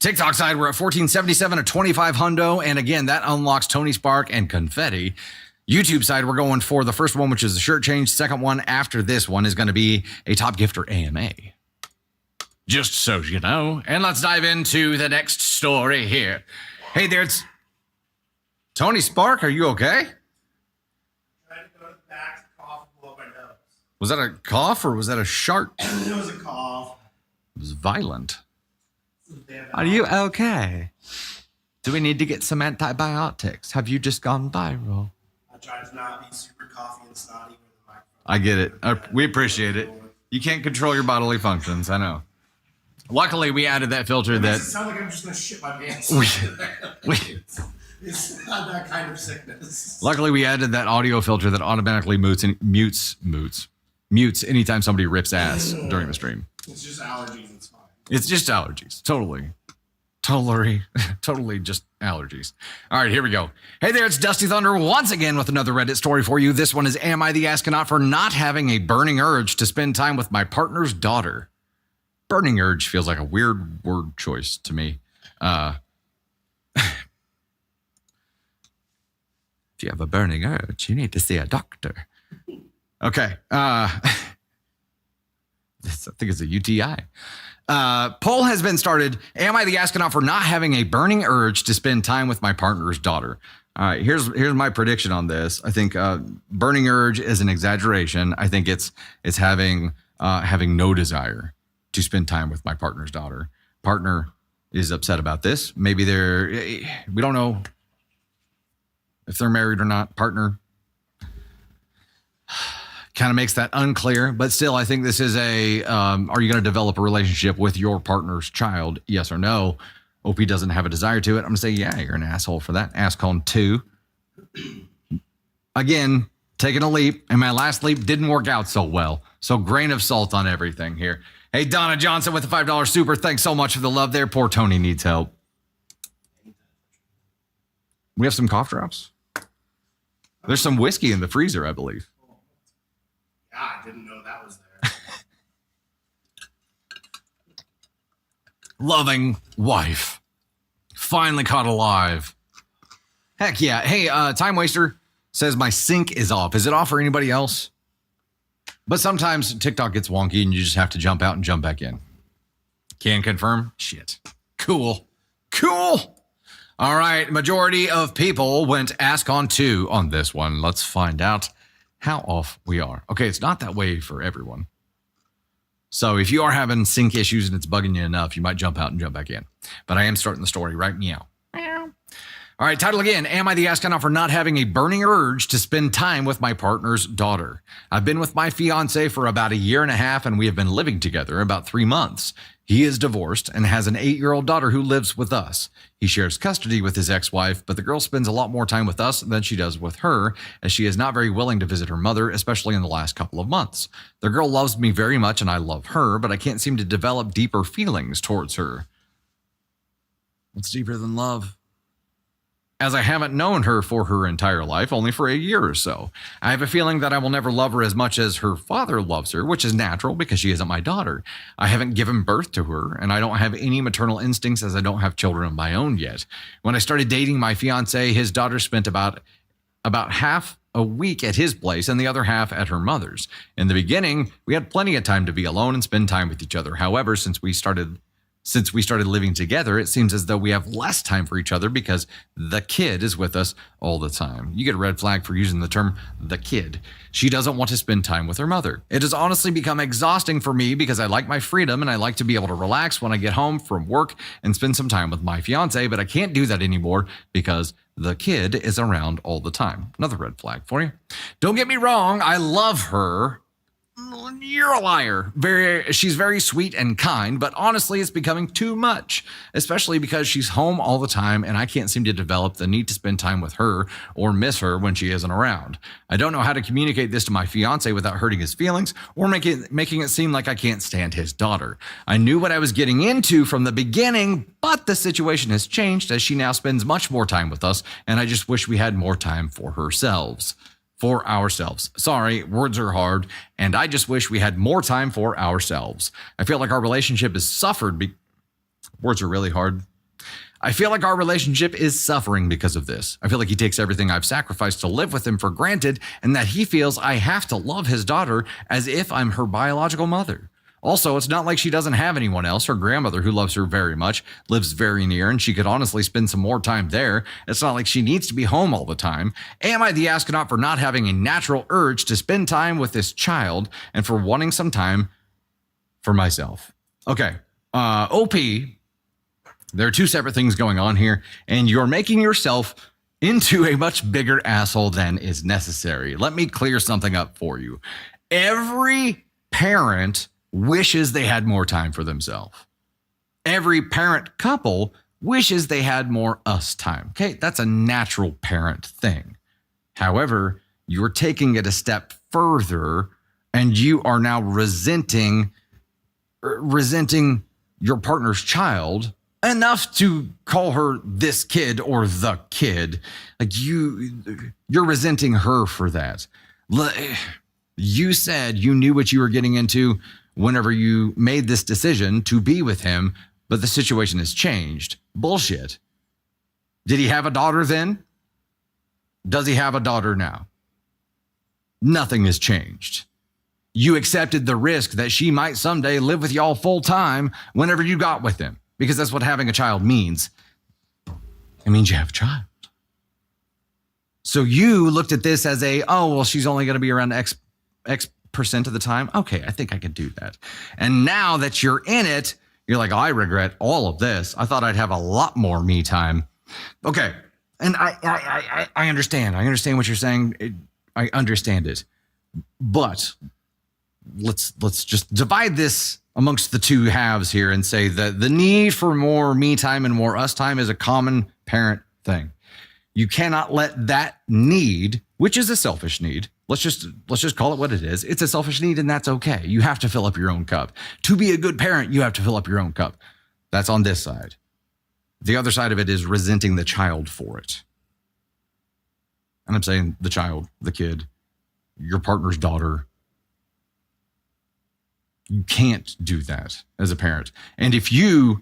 TikTok side, we're at 1477 at 25 hundo. And again, that unlocks Tony Spark and confetti. YouTube side, we're going for the first one, which is the shirt change. Second one after this one is going to be a top gifter AMA. Just so you know. And let's dive into the next story here. Hey there, it's Tony Spark. Are you okay? Tried to go to the back to cough and blow my nose. Was that a cough or was that a shark? It was a cough. It was violent. Damn Are you okay? Do we need to get some antibiotics? Have you just gone viral? I tried to not be super coffee and snotty with the microphone. I get it. We appreciate it. You can't control your bodily functions. I know. Luckily, we added that filter It that makes it sound like I'm just going to shit my pants. It's not that kind of sickness. Luckily, we added that audio filter that automatically mutes anytime somebody rips ass during the stream. It's just allergies. It's fine. It's just allergies. Totally just allergies. All right, here we go. Hey there, it's Dusty Thunder once again with another Reddit story for you. This one is, am I the astronaut for not having a burning urge to spend time with my partner's daughter? Burning urge feels like a weird word choice to me. If you have a burning urge, you need to see a doctor. Okay. I think it's a UTI. Poll has been started. Am I the astronaut for not having a burning urge to spend time with my partner's daughter? All right, here's my prediction on this. I think burning urge is an exaggeration. I think it's having no desire to spend time with my partner's daughter. Partner is upset about this. Maybe we don't know if they're married or not. Partner kind of makes that unclear, but still, I think this is are you going to develop a relationship with your partner's child? Yes or no? OP doesn't have a desire to it. I'm going to say, yeah, you're an asshole for that. Ask on 2. Again, taking a leap, and my last leap didn't work out so well. So grain of salt on everything here. Hey, Donna Johnson with the $5 super. Thanks so much for the love there. Poor Tony needs help. We have some cough drops. There's some whiskey in the freezer, I believe. Yeah, I didn't know that was there. Loving wife. Finally caught alive. Heck yeah. Hey, Time Waster says my sync is off. Is it off for anybody else? But sometimes TikTok gets wonky and you just have to jump out and jump back in. Can confirm? Shit. Cool. All right. Majority of people went ask on 2 on this one. Let's find out how off we are. Okay, it's not that way for everyone. So if you are having sync issues and it's bugging you enough, you might jump out and jump back in. But I am starting the story right meow. All right, title again. Am I the astronaut for not having a burning urge to spend time with my partner's daughter? I've been with my fiance for about 1.5 years, and we have been living together about 3 months. He is divorced and has an 8-year-old daughter who lives with us. He shares custody with his ex-wife, but the girl spends a lot more time with us than she does with her, as she is not very willing to visit her mother, especially in the last couple of months. The girl loves me very much, and I love her, but I can't seem to develop deeper feelings towards her. What's deeper than love? As I haven't known her for her entire life, only for 1 year or so. I have a feeling that I will never love her as much as her father loves her, which is natural because she isn't my daughter. I haven't given birth to her, and I don't have any maternal instincts as I don't have children of my own yet. When I started dating my fiance, his daughter spent about half a week at his place and the other half at her mother's. In the beginning, we had plenty of time to be alone and spend time with each other. However, since we started living together, it seems as though we have less time for each other because the kid is with us all the time. You get a red flag for using the term the kid. She doesn't want to spend time with her mother. It has honestly become exhausting for me because I like my freedom and I like to be able to relax when I get home from work and spend some time with my fiance, but I can't do that anymore because the kid is around all the time. Another red flag for you. Don't get me wrong, I love her. You're a liar. She's very sweet and kind, but honestly, it's becoming too much, especially because she's home all the time and I can't seem to develop the need to spend time with her or miss her when she isn't around. I don't know how to communicate this to my fiance without hurting his feelings or making it seem like I can't stand his daughter. I knew what I was getting into from the beginning, but the situation has changed as she now spends much more time with us, and I just wish we had more time for ourselves. Sorry, words are hard, and I just wish we had more time for ourselves. I feel like our relationship is words are really hard. I feel like our relationship is suffering because of this. I feel like he takes everything I've sacrificed to live with him for granted, and that he feels I have to love his daughter as if I'm her biological mother. Also, it's not like she doesn't have anyone else. Her grandmother, who loves her very much, lives very near, and she could honestly spend some more time there. It's not like she needs to be home all the time. Am I the astronaut for not having a natural urge to spend time with this child and for wanting some time for myself? Okay, OP, there are 2 separate things going on here, and you're making yourself into a much bigger asshole than is necessary. Let me clear something up for you. Every parent wishes they had more time for themselves. Every parent couple wishes they had more us time. Okay, that's a natural parent thing. However, you're taking it a step further and you are now resenting your partner's child enough to call her this kid or the kid. Like you're resenting her for that. You said you knew what you were getting into whenever you made this decision to be with him, but the situation has changed. Bullshit. Did he have a daughter then? Does he have a daughter now? Nothing has changed. You accepted the risk that she might someday live with y'all full time whenever you got with him, because that's what having a child means. It means you have a child. So you looked at this as she's only going to be around X percent of the time. Okay, I think I could do that. And now that you're in it, you're like, I regret all of this. I thought I'd have a lot more me time. Okay, and I understand. I understand what you're saying. I understand it. But let's just divide this amongst the two halves here and say that the need for more me time and more us time is a common parent thing. You cannot let that need, which is a selfish need, let's just call it what it is. It's a selfish need, and that's okay. You have to fill up your own cup. To be a good parent, you have to fill up your own cup. That's on this side. The other side of it is resenting the child for it. And I'm saying the child, the kid, your partner's daughter. You can't do that as a parent. And if you,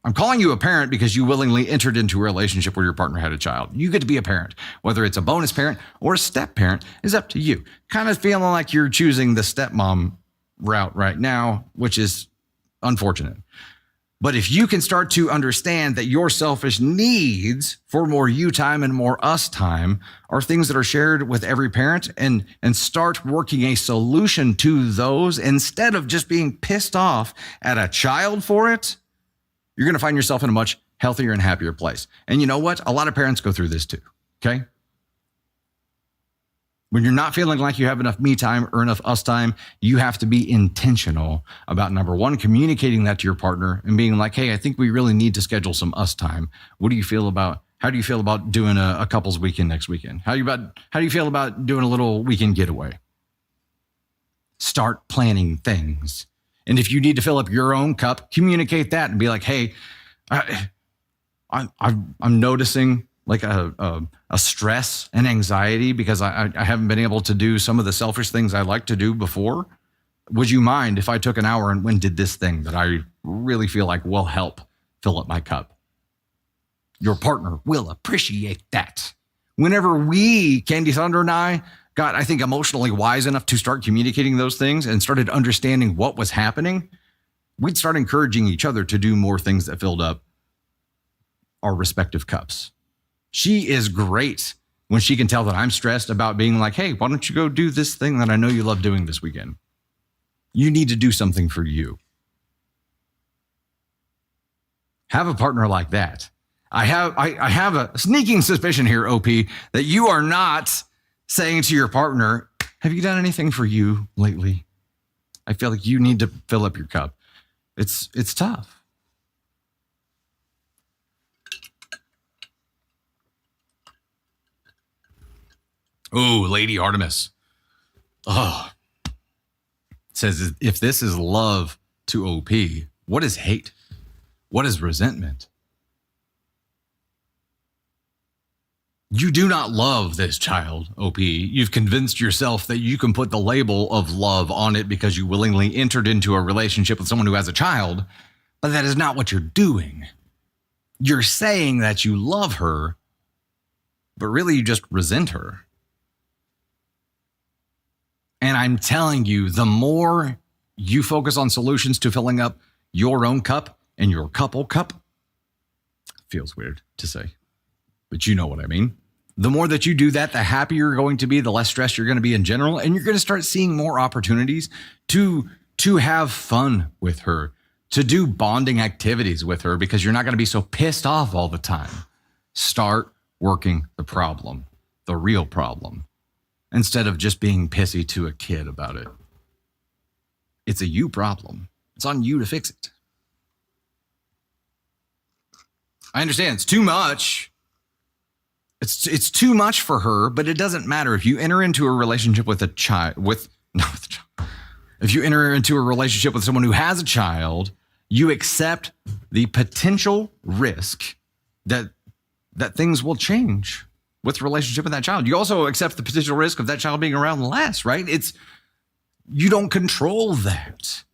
I'm calling you a parent because you willingly entered into a relationship where your partner had a child. You get to be a parent. Whether it's a bonus parent or a step parent is up to you. Kind of feeling like you're choosing the stepmom route right now, which is unfortunate. But if you can start to understand that your selfish needs for more you time and more us time are things that are shared with every parent, and start working a solution to those instead of just being pissed off at a child for it, you're going to find yourself in a much healthier and happier place. And you know what? A lot of parents go through this too, okay? When you're not feeling like you have enough me time or enough us time, you have to be intentional about, number one, communicating that to your partner and being like, hey, I think we really need to schedule some us time. How do you feel about doing a couples weekend next weekend? How do you feel about doing a little weekend getaway? Start planning things. And if you need to fill up your own cup, communicate that and be like, hey, I'm noticing like a stress and anxiety because I haven't been able to do some of the selfish things I like to do before. Would you mind if I took an hour and did this thing that I really feel like will help fill up my cup? Your partner will appreciate that. Whenever Candy Thunder and I got, I think, emotionally wise enough to start communicating those things and started understanding what was happening, we'd start encouraging each other to do more things that filled up our respective cups. She is great when she can tell that I'm stressed about being like, hey, why don't you go do this thing that I know you love doing this weekend? You need to do something for you. Have a partner like that. I have a sneaking suspicion here, OP, that you are not saying to your partner, have you done anything for you lately? I feel like you need to fill up your cup. It's tough. Oh, Lady Artemis. Oh. Says, if this is love to OP, what is hate? What is resentment? You do not love this child, OP. You've convinced yourself that you can put the label of love on it because you willingly entered into a relationship with someone who has a child, but that is not what you're doing. You're saying that you love her, but really you just resent her. And I'm telling you, the more you focus on solutions to filling up your own cup and your couple cup, feels weird to say, but you know what I mean. The more that you do that, the happier you're going to be, the less stressed you're going to be in general, and you're going to start seeing more opportunities to have fun with her, to do bonding activities with her, because you're not going to be so pissed off all the time. Start working the problem, the real problem, instead of just being pissy to a kid about it. It's a you problem. It's on you to fix it. I understand it's too much. It's too much for her, but it doesn't matter. If you enter into a relationship with a child, if you enter into a relationship with someone who has a child, you accept the potential risk that things will change with the relationship with that child. You also accept the potential risk of that child being around less, right? You don't control that,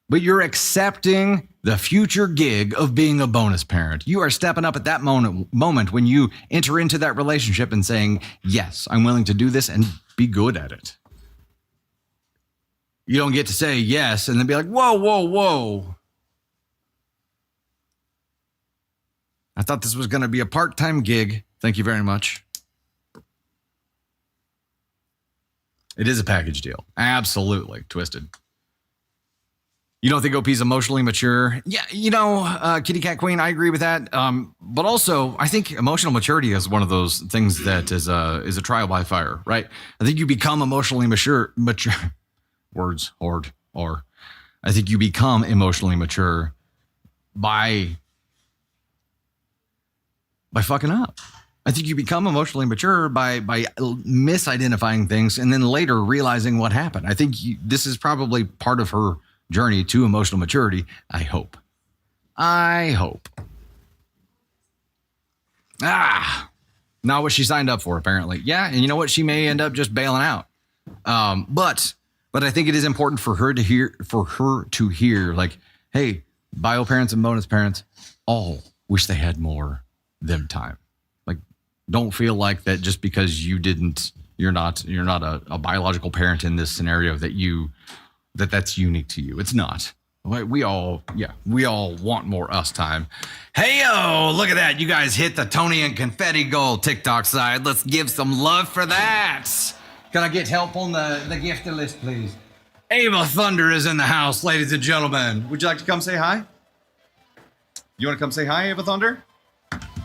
but you're accepting the future gig of being a bonus parent. You are stepping up at that moment when you enter into that relationship and saying, yes, I'm willing to do this and be good at it. You don't get to say yes and then be like, whoa, whoa, whoa. I thought this was going to be a part-time gig. Thank you very much. It is a package deal. Absolutely. Twisted. You don't think OP's emotionally mature? Yeah, Kitty Cat Queen, I agree with that. But also, I think emotional maturity is one of those things that is a trial by fire, right? I think you become emotionally mature. words hard are. I think you become emotionally mature by fucking up. I think you become emotionally mature by misidentifying things and then later realizing what happened. I think this is probably part of her journey to emotional maturity. I hope. Not what she signed up for, apparently. Yeah, and you know what? She may end up just bailing out. But I think it is important for her to hear, like, hey, bio parents and bonus parents all wish they had more them time. Like, don't feel like that just because you're not a biological parent in this scenario that's unique to you. It's not. We all want more us time. Hey-o, look at that. You guys hit the Tony and Confetti goal TikTok side. Let's give some love for that. Can I get help on the gift list, please? Ava Thunder is in the house, ladies and gentlemen. Would you like to come say hi? You want to come say hi, Ava Thunder?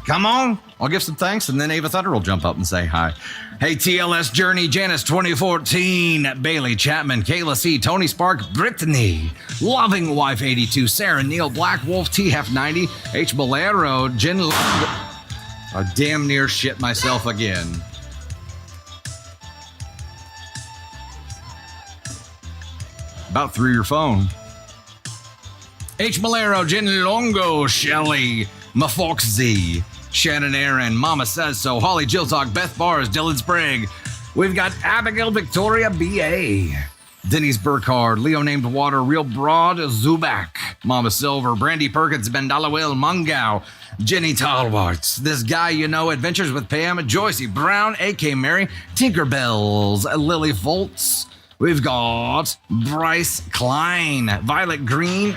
Come on. I'll give some thanks, and then Ava Thunder will jump up and say hi. Hey, TLS Journey, Janice 2014, Bailey Chapman, Kayla C, Tony Spark, Brittany, Loving Wife 82, Sarah Neal, Black Wolf T half 90, H Bolero, Jen. I damn near shit myself again. About through your phone. H Bolero, Jen Longo, Shelly, Mafox Z, Shannon Aaron, Mama Says So, Holly Jiltalk, Beth Bars, Dylan Sprague. We've got Abigail Victoria B.A., Denise Burkhardt, Leo Named Water, Real Broad, Zubak, Mama Silver, Brandy Perkins, Bendalawil, Mungau, Jenny Talwarts, This Guy You Know, Adventures with Pam, Joycey Brown, A.K. Mary, Tinkerbells, Lily Foltz. We've got Bryce Klein, Violet Green,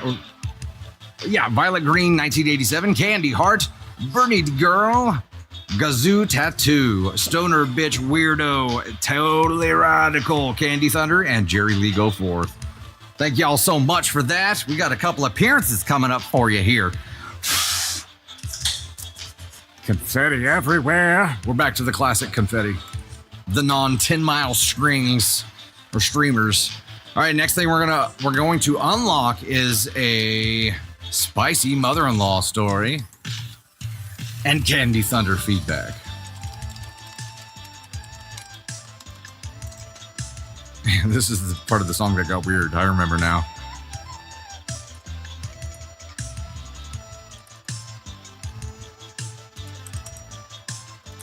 Violet Green 1987, Candy Heart, Bernie Girl, Gazoo Tattoo, Stoner Bitch Weirdo, Totally Radical, Candy Thunder, and Jerry Lee Go Forth. Thank y'all so much for that. We got a couple appearances coming up for you here. Confetti everywhere. We're back to the classic confetti. The non-10 mile strings or streamers. All right, next thing we're going to unlock is a spicy mother-in-law story and Candy Thunder feedback. This is the part of the song that got weird. I remember now.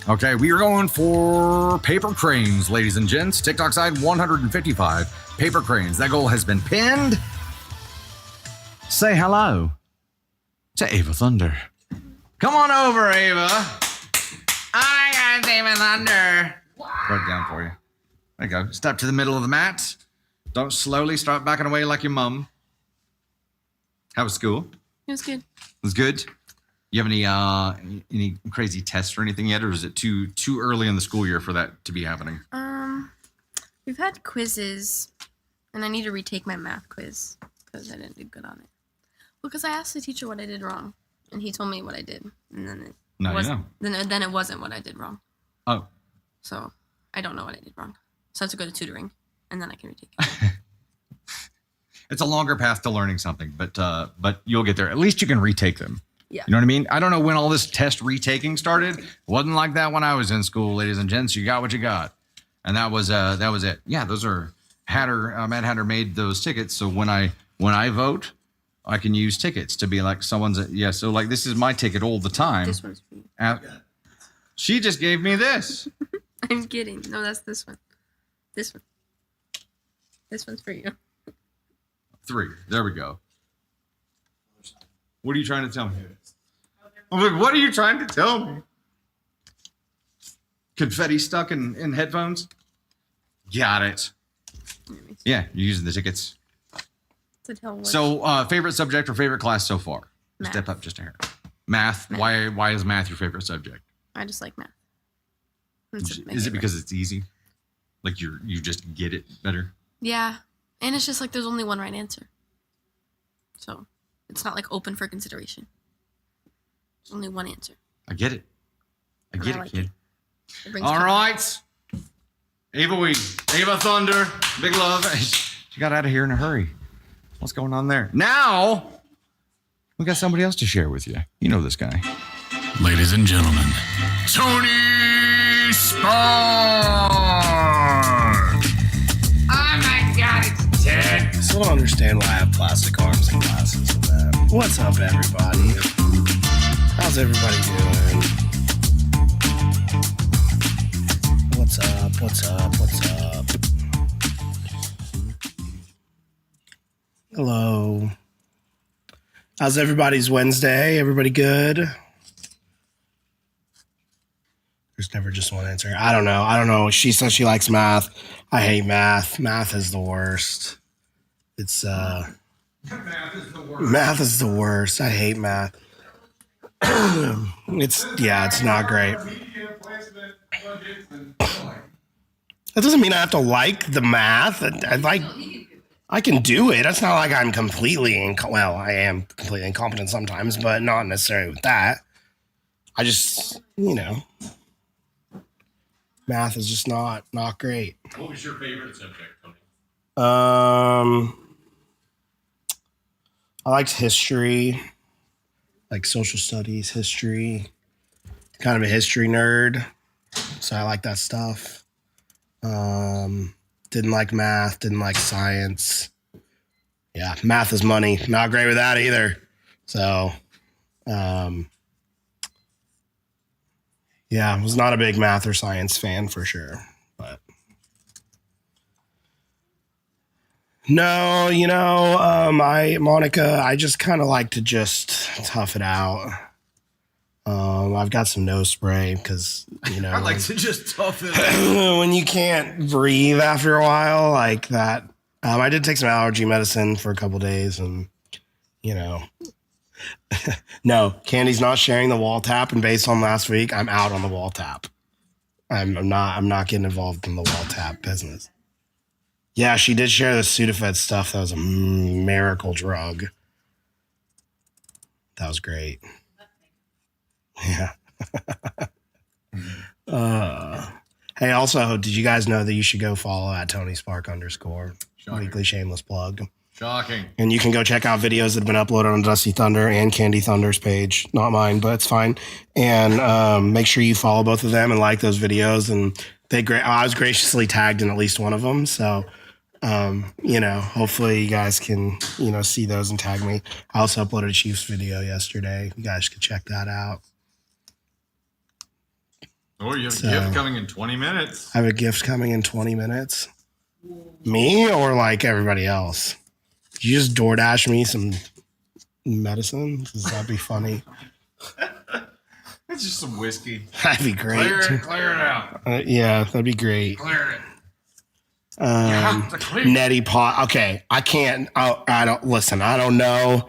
Okay, we are going for paper cranes, ladies and gents. TikTok side 155 paper cranes. That goal has been pinned. Say hello to Ava Thunder. Come on over, Ava. I got Ava Thunder. Write it down for you. There you go. Step to the middle of the mat. Don't slowly start backing away like your mum. How was school? It was good. It was good. You have any crazy tests or anything yet, or is it too early in the school year for that to be happening? We've had quizzes, and I need to retake my math quiz because I didn't do good on it. Well, because I asked the teacher what I did wrong, and he told me what I did, and then then it wasn't what I did wrong. Oh. So I don't know what I did wrong. So I have to go to tutoring, and then I can retake it. It's a longer path to learning something, but you'll get there. At least you can retake them. Yeah. You know what I mean? I don't know when all this test retaking started. It wasn't like that when I was in school, ladies and gents. You got what you got. And that was it. Yeah, those are Mad Hatter made those tickets. So when I vote, I can use tickets to be like someone's. Yeah. So like, this is my ticket all the time. This one's for you. She just gave me this. I'm kidding. No, that's this one. This one. This one's for you. 3. There we go. What are you trying to tell me? I'm like, what are you trying to tell me? Confetti stuck in headphones? Got it. Yeah, you're using the tickets. To tell what? So, favorite subject or favorite class so far? Math. Step up just a hair. Math. Why is math your favorite subject? I just like math. Is it because it's easy? Like you just get it better? Yeah. And it's just like there's only one right answer. So it's not like open for consideration. There's only one answer. I get it. I get it, like kid. It brings All comfort. right. Ava Thunder, big love. She got out of here in a hurry. What's going on there? Now, we got somebody else to share with you. You know this guy. Ladies and gentlemen, Tony Spark! Oh my God, it's Ted. I still don't understand why I have plastic arms and glasses and that. What's up, everybody? How's everybody doing? What's up? What's up? What's up? Hello. How's everybody's Wednesday? Everybody good? There's never just one answer. I don't know. She says she likes math. I hate math. Math is the worst. It's math is the worst. I hate math. It's not great. That doesn't mean I have to like the math. I can do it. It's not like I'm completely I am completely incompetent sometimes, but not necessarily with that. I just, math is just not great. What was your favorite subject, Tony? I liked history, like social studies, history. Kind of a history nerd, so I like that stuff. Didn't like math, didn't like science. Yeah, math is money. Not great with that either. So, I was not a big math or science fan for sure. But no, Monica, I just kind of like to just tough it out. I've got some nose spray because, I like to just tough it out. when you can't breathe after a while like that. I did take some allergy medicine for a couple days and, no, Candy's not sharing the wall tap. And based on last week, I'm out on the wall tap. I'm not getting involved in the wall tap business. Yeah, she did share the Sudafed stuff. That was a miracle drug. That was great. Yeah. Hey, also, did you guys know that you should go follow at Tony Spark _ weekly shameless plug? Shocking. And you can go check out videos that have been uploaded on Dusty Thunder and Candy Thunder's page. Not mine, but it's fine. And make sure you follow both of them and like those videos. And I was graciously tagged in at least one of them. So, hopefully you guys can, see those and tag me. I also uploaded a Chiefs video yesterday. You guys can check that out. Oh, you have a gift coming in 20 minutes. I have a gift coming in 20 minutes. Me or like everybody else? Did you just DoorDash me some medicine? Does that be funny? It's just some whiskey. That'd be great. Clear it out. Yeah, that'd be great. Clear it. Neti pot. Okay, I can't. I don't listen. I don't know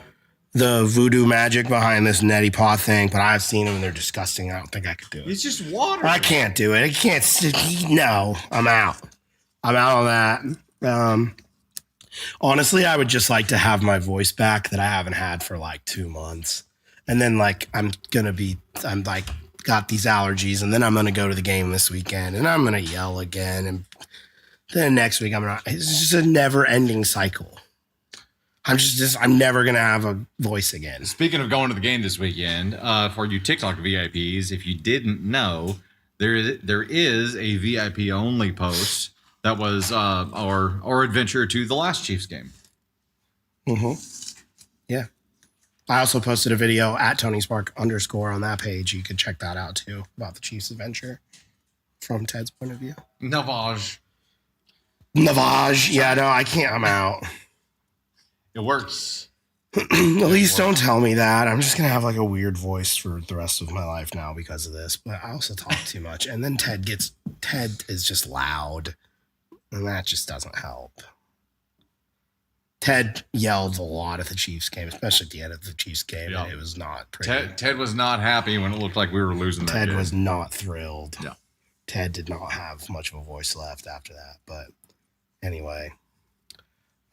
the voodoo magic behind this neti pot thing, but I've seen them and they're disgusting. I don't think I could do it. It's just water. I can't do it. I can't. No, I'm out. I'm out on that. Honestly, I would just like to have my voice back that I haven't had for like 2 months. And then I'm got these allergies and then I'm going to go to the game this weekend and I'm going to yell again. And then next week, it's just a never ending cycle. I'm never going to have a voice again. Speaking of going to the game this weekend, for you TikTok VIPs, if you didn't know, there is a VIP only post that was our adventure to the last Chiefs game. Mm-hmm. Yeah. I also posted a video at Tony Spark _ on that page. You could check that out too about the Chiefs adventure from Ted's point of view. Navage. Yeah, no, I can't. I'm out. It works. At least don't tell me that. I'm just going to have like a weird voice for the rest of my life now because of this. But I also talk too much. And then Ted is just loud. And that just doesn't help. Ted yelled a lot at the Chiefs game, especially at the end of the Chiefs game. Yeah. And it was not pretty. Ted was not happy when it looked like we were losing that Ted game. was not thrilled. Yeah. Ted did not have much of a voice left after that. But anyway.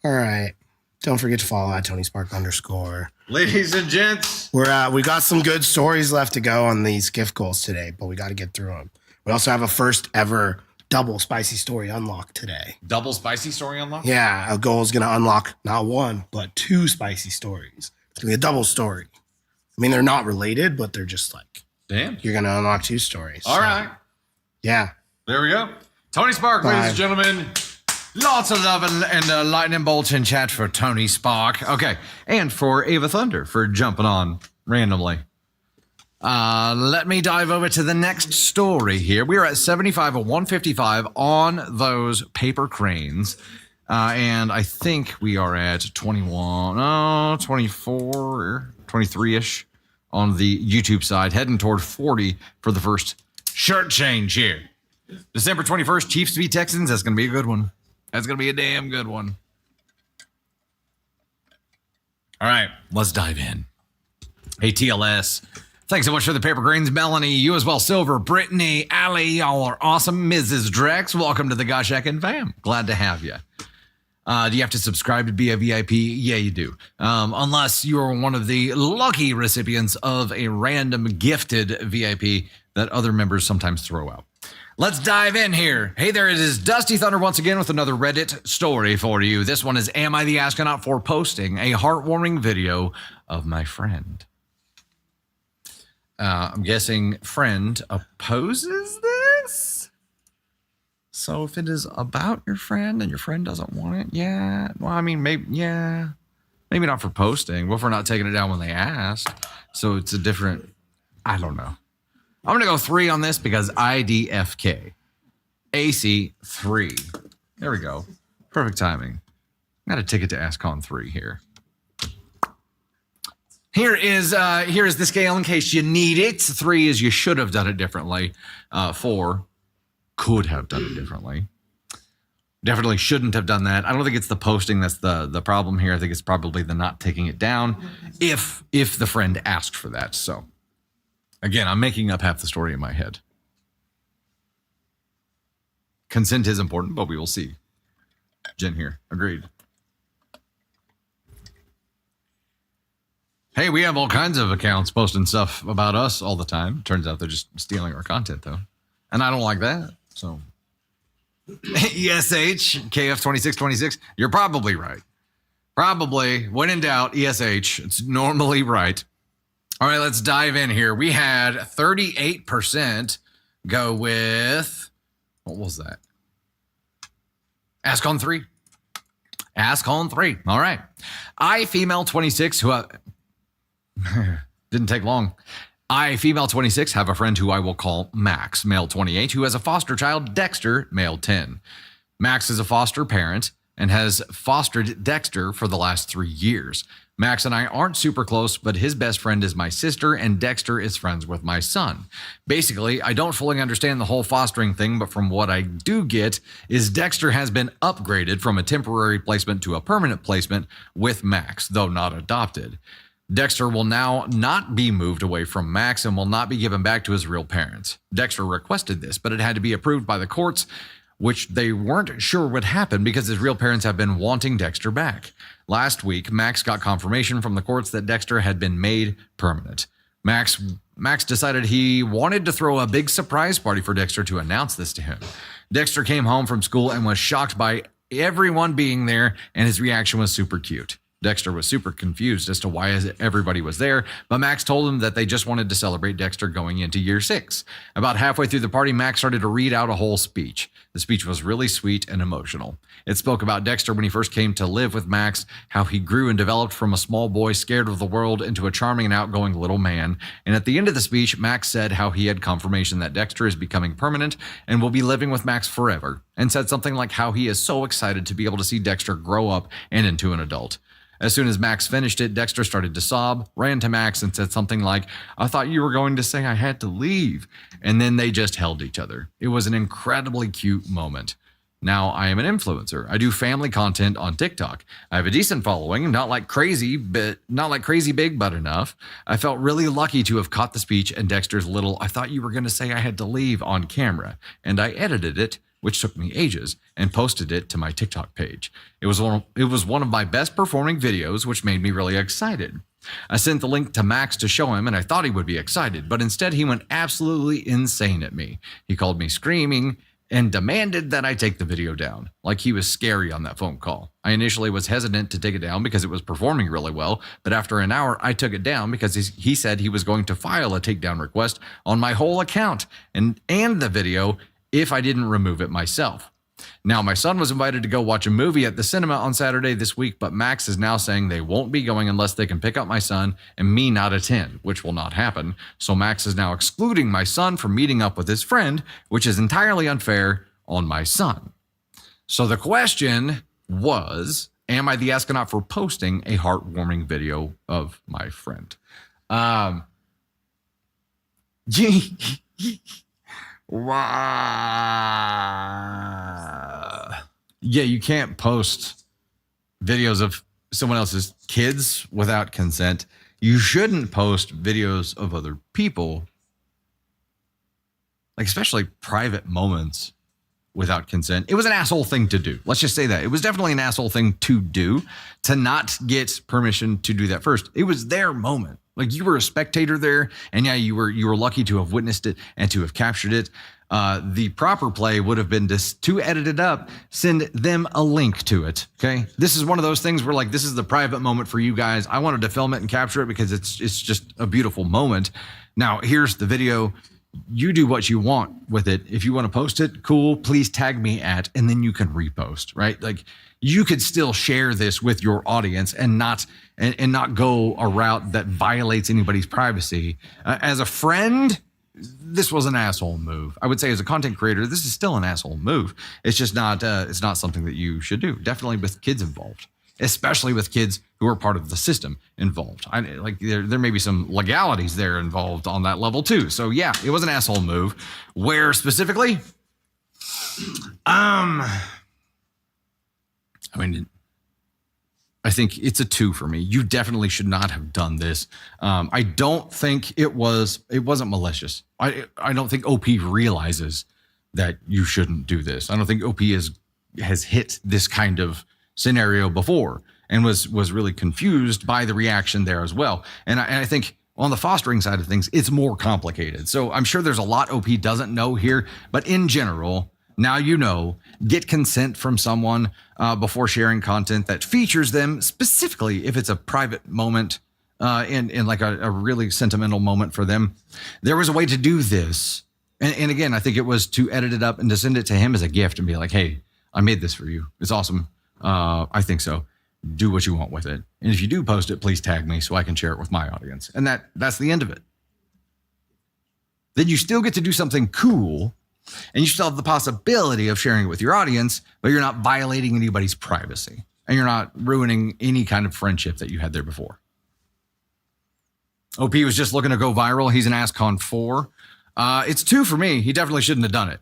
All right. Don't forget to follow at Tony Spark _ Ladies and gents. We got some good stories left to go on these gift goals today, but we got to get through them. We also have a first ever double spicy story unlock today. Double spicy story unlock? Yeah, a goal is going to unlock not one, but 2 spicy stories. It's going to be a double story. I mean, they're not related, but they're just like, Damn. you're going to unlock 2 stories. All right. Yeah. There we go. Tony Spark, Bye. ladies and gentlemen. Lots of love and lightning bolts in chat for Tony Spark. Okay. And for Ava Thunder for jumping on randomly. Let me dive over to the next story here. We are at 75 of 155 on those paper cranes. And I think we are at 21, 24, 23-ish on the YouTube side, heading toward 40 for the first shirt change here. December 21st, Chiefs v. Texans. That's going to be a good one. That's going to be a damn good one. All right, let's dive in. Hey, TLS. Thanks so much for the paper greens, Melanie. You as well, Silver, Brittany, Allie. Y'all are awesome. Mrs. Drex, welcome to the Gosh Heckin' fam. Glad to have you. Do you have to subscribe to be a VIP? Yeah, you do. Unless you're one of the lucky recipients of a random gifted VIP that other members sometimes throw out. Let's dive in here. Hey there, it is Dusty Thunder once again with another Reddit story for you. This one is, am I the astronaut for posting a heartwarming video of my friend? I'm guessing friend opposes this? So if it is about your friend and your friend doesn't want it, yeah. Well, I mean, maybe not for posting. Well, for not taking it down when they asked. So it's a different, I don't know. I'm going to go 3 on this because IDFK. AC 3. There we go. Perfect timing. Got a ticket to AskCon 3 here. Here is the scale in case you need it. 3 is you should have done it differently. 4, could have done it differently. Definitely shouldn't have done that. I don't think it's the posting that's the problem here. I think it's probably the not taking it down if the friend asked for that. So again, I'm making up half the story in my head. Consent is important, but we will see. Jen here. Agreed. Hey, we have all kinds of accounts posting stuff about us all the time. Turns out they're just stealing our content, though. And I don't like that, so. ESH, KF2626, you're probably right. Probably, when in doubt, ESH, it's normally right. All right, let's dive in here. We had 38% go with, what was that? AskCon 3. AskCon 3, all right. I, female 26, who didn't take long. I, female 26, have a friend who I will call Max, male 28, who has a foster child, Dexter, male 10. Max is a foster parent and has fostered Dexter for the last 3 years. Max and I aren't super close, but his best friend is my sister, and Dexter is friends with my son. Basically, I don't fully understand the whole fostering thing, but from what I do get is Dexter has been upgraded from a temporary placement to a permanent placement with Max, though not adopted. Dexter will now not be moved away from Max and will not be given back to his real parents. Dexter requested this, but it had to be approved by the courts, which they weren't sure would happen because his real parents have been wanting Dexter back. Last week, Max got confirmation from the courts that Dexter had been made permanent. Max decided he wanted to throw a big surprise party for Dexter to announce this to him. Dexter came home from school and was shocked by everyone being there, and his reaction was super cute. Dexter was super confused as to why everybody was there, but Max told him that they just wanted to celebrate Dexter going into year 6. About halfway through the party, Max started to read out a whole speech. The speech was really sweet and emotional. It spoke about Dexter when he first came to live with Max, how he grew and developed from a small boy scared of the world into a charming and outgoing little man. And at the end of the speech, Max said how he had confirmation that Dexter is becoming permanent and will be living with Max forever, and said something like how he is so excited to be able to see Dexter grow up and into an adult. As soon as Max finished it, Dexter started to sob, ran to Max and said something like, "I thought you were going to say I had to leave." And then they just held each other. It was an incredibly cute moment. Now I am an influencer. I do family content on TikTok. I have a decent following, not like crazy big, but enough. I felt really lucky to have caught the speech and Dexter's little, "I thought you were going to say I had to leave" on camera. And I edited it, which took me ages, and posted it to my TikTok page. It was one of my best performing videos, which made me really excited. I sent the link to Max to show him, and I thought he would be excited, but instead he went absolutely insane at me. He called me screaming and demanded that I take the video down. Like he was scary on that phone call. I initially was hesitant to take it down because it was performing really well, but after an hour, I took it down because he said he was going to file a takedown request on my whole account and the video if I didn't remove it myself. Now, my son was invited to go watch a movie at the cinema on Saturday this week, but Max is now saying they won't be going unless they can pick up my son and me not attend, which will not happen. So Max is now excluding my son from meeting up with his friend, which is entirely unfair on my son. So the question was, am I the astronaut for posting a heartwarming video of my friend? Yeah, you can't post videos of someone else's kids without consent. You shouldn't post videos of other people, like especially private moments, without consent. It was an asshole thing to do. Let's just say that. It was definitely an asshole thing to do, to not get permission to do that first. It was their moment. Like you were a spectator there, and yeah, you were lucky to have witnessed it and to have captured it. The proper play would have been to edit it up, send them a link to it. Okay, this is one of those things where like this is the private moment for you guys. I wanted to film it and capture it because it's just a beautiful moment. Now here's the video. You do what you want with it. If you want to post it, cool. Please tag me at, and then you can repost. Right, like. You could still share this with your audience and not go a route that violates anybody's privacy. As a friend, this was an asshole move. I would say as a content creator, this is still an asshole move. It's just not. It's not something that you should do. Definitely with kids involved, especially with kids who are part of the system involved. There may be some legalities there involved on that level too. So yeah, it was an asshole move. Where specifically? I mean, I think it's a 2 for me. You definitely should not have done this. I don't think it wasn't malicious. I don't think OP realizes that you shouldn't do this. I don't think OP has hit this kind of scenario before and was really confused by the reaction there as well. And I think on the fostering side of things, it's more complicated. So I'm sure there's a lot OP doesn't know here, but in general, now you know, get consent from someone before sharing content that features them, specifically if it's a private moment in like a really sentimental moment for them. There was a way to do this. And again, I think it was to edit it up and to send it to him as a gift and be like, hey, I made this for you. It's awesome. I think so. Do what you want with it. And if you do post it, please tag me so I can share it with my audience. And that's the end of it. Then you still get to do something cool. And you still have the possibility of sharing it with your audience, but you're not violating anybody's privacy and you're not ruining any kind of friendship that you had there before. OP was just looking to go viral. He's an AskCon 4. It's 2 for me. He definitely shouldn't have done it.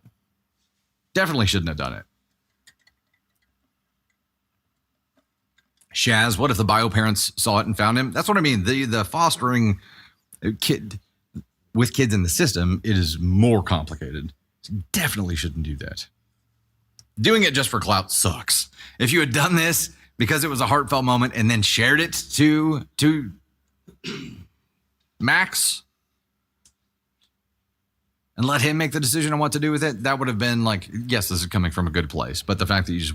Definitely shouldn't have done it. Shaz, what if the bio parents saw it and found him? That's what I mean. The fostering kid with kids in the system, it is more complicated. Definitely shouldn't do that. Doing it just for clout sucks. If you had done this because it was a heartfelt moment and then shared it to Max and let him make the decision on what to do with it, that would have been like, yes, this is coming from a good place. But the fact that you just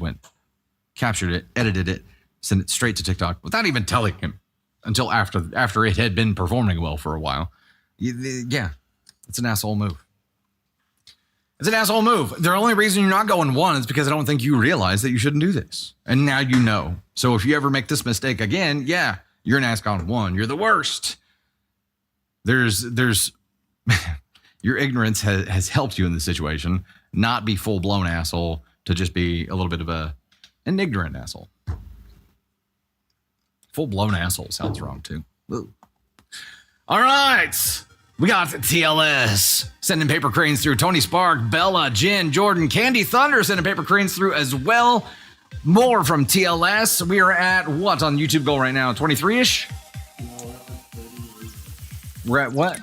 captured it, edited it, sent it straight to TikTok without even telling him until after it had been performing well for a while. Yeah, it's an asshole move. It's an asshole move. The only reason you're not going 1 is because I don't think you realize that you shouldn't do this. And now you know. So if you ever make this mistake again, yeah, you're an AskCon 1. You're the worst. There's your ignorance has helped you in this situation. Not be full-blown asshole, to just be a little bit of an ignorant asshole. Full-blown asshole sounds wrong too. Ooh. All right. We got TLS sending paper cranes through. Tony Spark, Bella, Jen, Jordan, Candy Thunder sending paper cranes through as well. More from TLS. We are at what on YouTube goal right now? 23-ish? We're at what?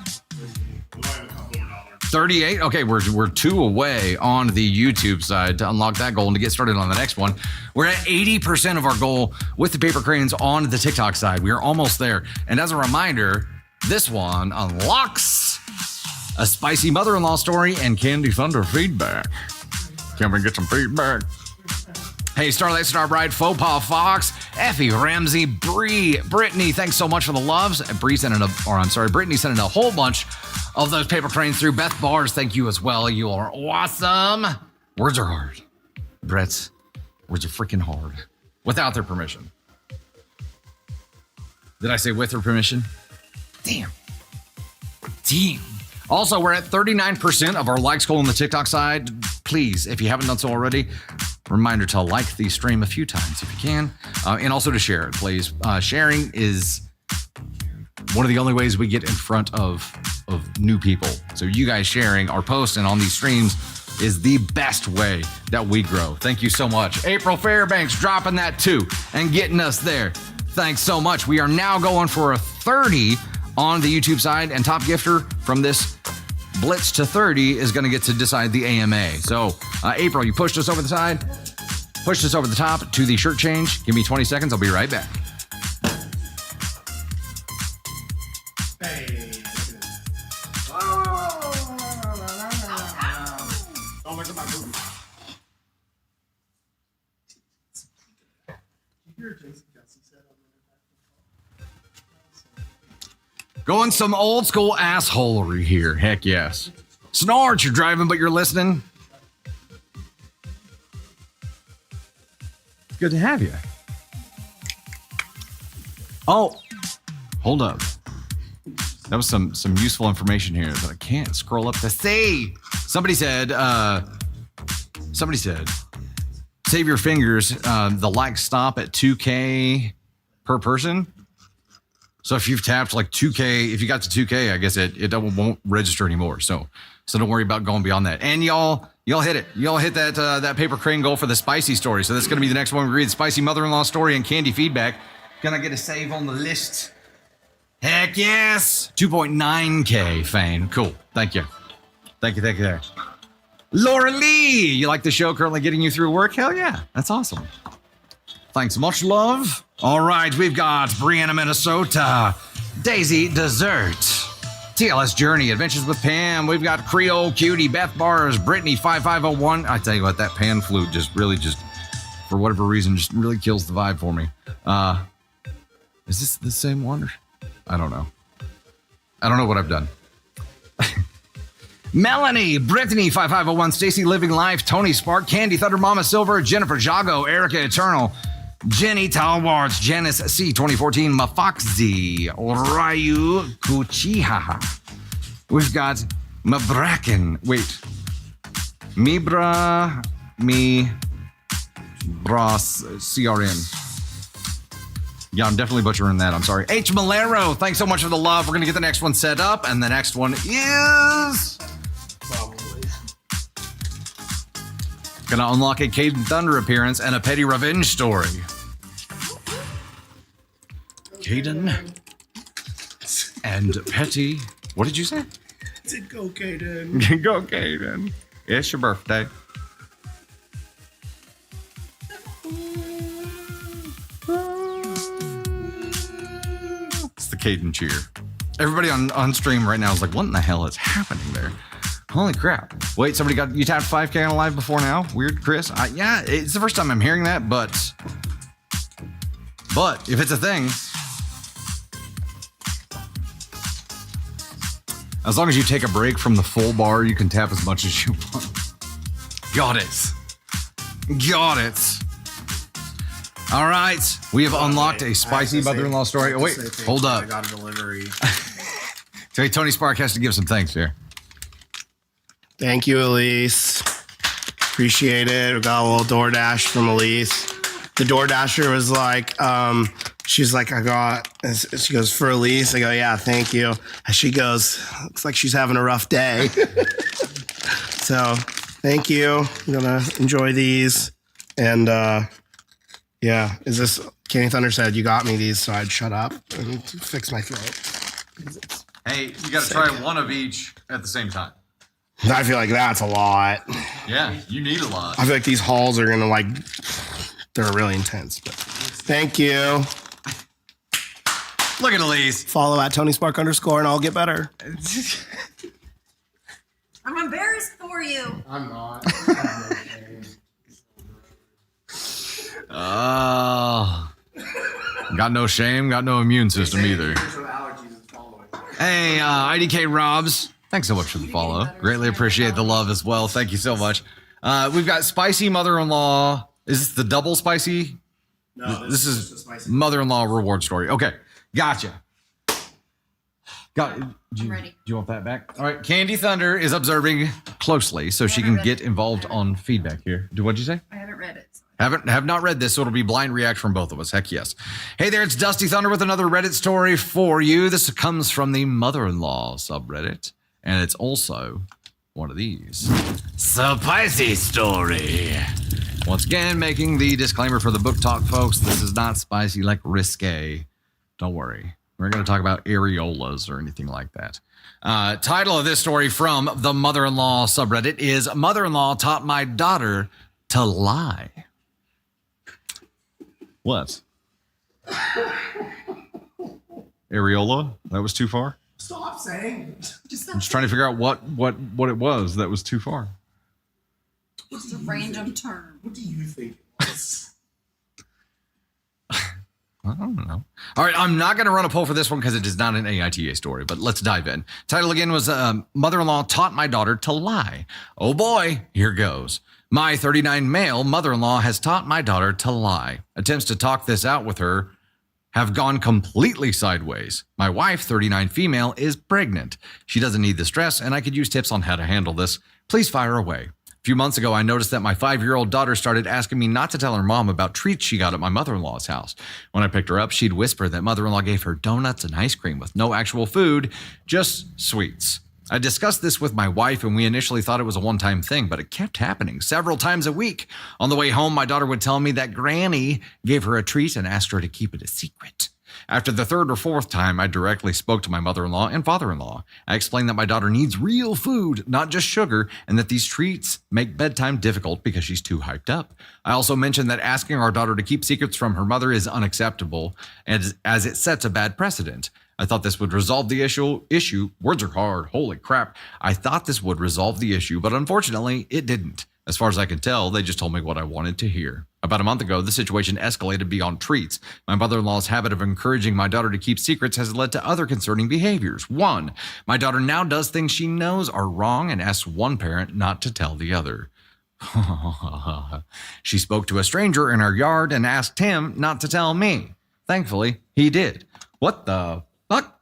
38? Okay, we're 2 away on the YouTube side to unlock that goal and to get started on the next one. We're at 80% of our goal with the paper cranes on the TikTok side. We are almost there. And as a reminder, this one unlocks a spicy mother-in-law story and Candy Thunder feedback. Can we get some feedback? Hey, Starlight, Starbright, Faux Paw Fox, Effie, Ramsey, Bree, Brittany, thanks so much for the loves. And Brittany sent in a whole bunch of those paper cranes through. Beth Bars, thank you as well. You are awesome. Words are hard. Brett's words are freaking hard. Without their permission. Did I say with their permission? Damn. Also, we're at 39% of our likes goal on the TikTok side. Please, if you haven't done so already, reminder to like the stream a few times if you can. And also to share it, please. Sharing is one of the only ways we get in front of new people. So you guys sharing our posts and on these streams is the best way that we grow. Thank you so much. April Fairbanks dropping that too and getting us there. Thanks so much. We are now going for a 30 on the YouTube side, and top gifter from this blitz to 30 is going to get to decide the AMA. So, April, you pushed us over the side, pushed us over the top to the shirt change. Give me 20 seconds. I'll be right back. Hey. Don't look at my booty. You hear Jason Kelsey said on Going some old school assholery here. Heck yes. Snort, you're driving, but you're listening. Good to have you. Oh, hold up. That was some useful information here that I can't scroll up to see. Somebody said, save your fingers. The likes stop at 2K per person. So if you've tapped like 2K, if you got to 2K, I guess it won't register anymore. So don't worry about going beyond that. And y'all hit it. Y'all hit that paper crane goal for the spicy story. So that's going to be the next one we read. Spicy mother-in-law story and candy feedback. Can I get a save on the list? Heck yes. 2.9K, Fane. Cool. Thank you. Thank you there. Laura Lee, you like the show currently getting you through work? Hell yeah. That's awesome. Thanks much, love. All right, we've got Brianna, Minnesota, Daisy Dessert, TLS Journey, Adventures with Pam. We've got Creole Cutie, Beth Bars, Brittany 5501. I tell you what, that pan flute just for whatever reason, just really kills the vibe for me. Is this the same one? I don't know. I don't know what I've done. Melanie, Brittany 5501, Stacy Living Life, Tony Spark, Candy Thunder, Mama Silver, Jennifer Jago, Erica Eternal, Jenny Talwards, Janice C 2014, Mafoxy, Ryu Kuchihaha. We've got Mabraken. Wait. Mibra Bras CRM. Yeah, I'm definitely butchering that. I'm sorry. H. Malero, thanks so much for the love. We're going to get the next one set up, and the next one is... Probably. Gonna unlock a Caden Thunder appearance and a petty revenge story. Caden and petty. What did you say? I said go, Caden. Go, Caden. It's your birthday. It's the Caden cheer. Everybody on stream right now is like, what in the hell is happening there? Holy crap. Wait, somebody you tapped 5K on a live before now? Weird, Chris? Yeah, it's the first time I'm hearing that, but if it's a thing, as long as you take a break from the full bar, you can tap as much as you want. Got it. All right, we have unlocked a spicy mother-in-law story. Oh, wait, hold up. I got a delivery. Tony Spark has to give some thanks here. Thank you, Elise. Appreciate it. We got a little DoorDash from Elise. The DoorDasher was like, she's like, she goes, for Elise. I go, yeah, thank you. And she goes, looks like she's having a rough day. So thank you. I'm going to enjoy these. And yeah, Kenny Thunder said, you got me these, so I'd shut up and fix my throat. Hey, you got to try one of each at the same time. I feel like that's a lot. Yeah, you need a lot. I feel like these hauls are gonna they're really intense. But thank you. Look at Elise. Follow at Tony Spark _ and I'll get better. I'm embarrassed. words for you. I'm not. Got no shame, got no immune system either. Hey, IDK Robs, thanks so much for the follow. Greatly appreciate the love as well. Thank you so much. We've got spicy mother-in-law. Is this the double spicy? No, This just is a spicy. mother-in-law reward story. Okay, gotcha. Do you, ready. Do you want that back? All right, Candy Thunder is observing closely so she can get involved on feedback here. What'd you say? I haven't read it. Have not read this, so it'll be blind react from both of us. Heck yes. Hey there, it's Dusty Thunder with another Reddit story for you. This comes from the mother-in-law subreddit, and it's also one of these. Spicy story. Once again, making the disclaimer for the book talk, folks. This is not spicy like risque. Don't worry. We're going to talk about areolas or anything like that. Title of this story from the mother-in-law subreddit is Mother-in-law Taught My Daughter to Lie. What? Areola? That was too far? Stop saying it. I'm just trying to figure out what it was that was too far. It's a random term. What do you think it was? I don't know. All right, I'm not going to run a poll for this one because it is not an AITA story, but let's dive in. Title again was Mother-in-law Taught My Daughter to Lie. Oh boy, here goes. My 39 male mother-in-law has taught my daughter to lie. Attempts to talk this out with her have gone completely sideways. My wife, 39 female, is pregnant. She doesn't need the stress, and I could use tips on how to handle this. Please fire away. A few months ago, I noticed that my 5-year-old daughter started asking me not to tell her mom about treats she got at my mother-in-law's house. When I picked her up, she'd whisper that mother-in-law gave her donuts and ice cream with no actual food, just sweets. I discussed this with my wife, and we initially thought it was a one-time thing, but it kept happening several times a week. On the way home, my daughter would tell me that Granny gave her a treat and asked her to keep it a secret. After the third or fourth time, I directly spoke to my mother-in-law and father-in-law. I explained that my daughter needs real food, not just sugar, and that these treats make bedtime difficult because she's too hyped up. I also mentioned that asking our daughter to keep secrets from her mother is unacceptable, as it sets a bad precedent. I thought this would resolve the issue. Words are hard. Holy crap. I thought this would resolve the issue, but unfortunately, it didn't. As far as I could tell, they just told me what I wanted to hear. About a month ago, the situation escalated beyond treats. My mother-in-law's habit of encouraging my daughter to keep secrets has led to other concerning behaviors. 1, my daughter now does things she knows are wrong and asks one parent not to tell the other. She spoke to a stranger in our yard and asked him not to tell me. Thankfully, he did. What the fuck?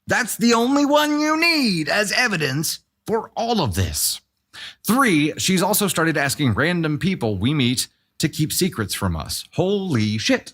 That's the only one you need as evidence for all of this. 3, she's also started asking random people we meet to keep secrets from us. Holy shit.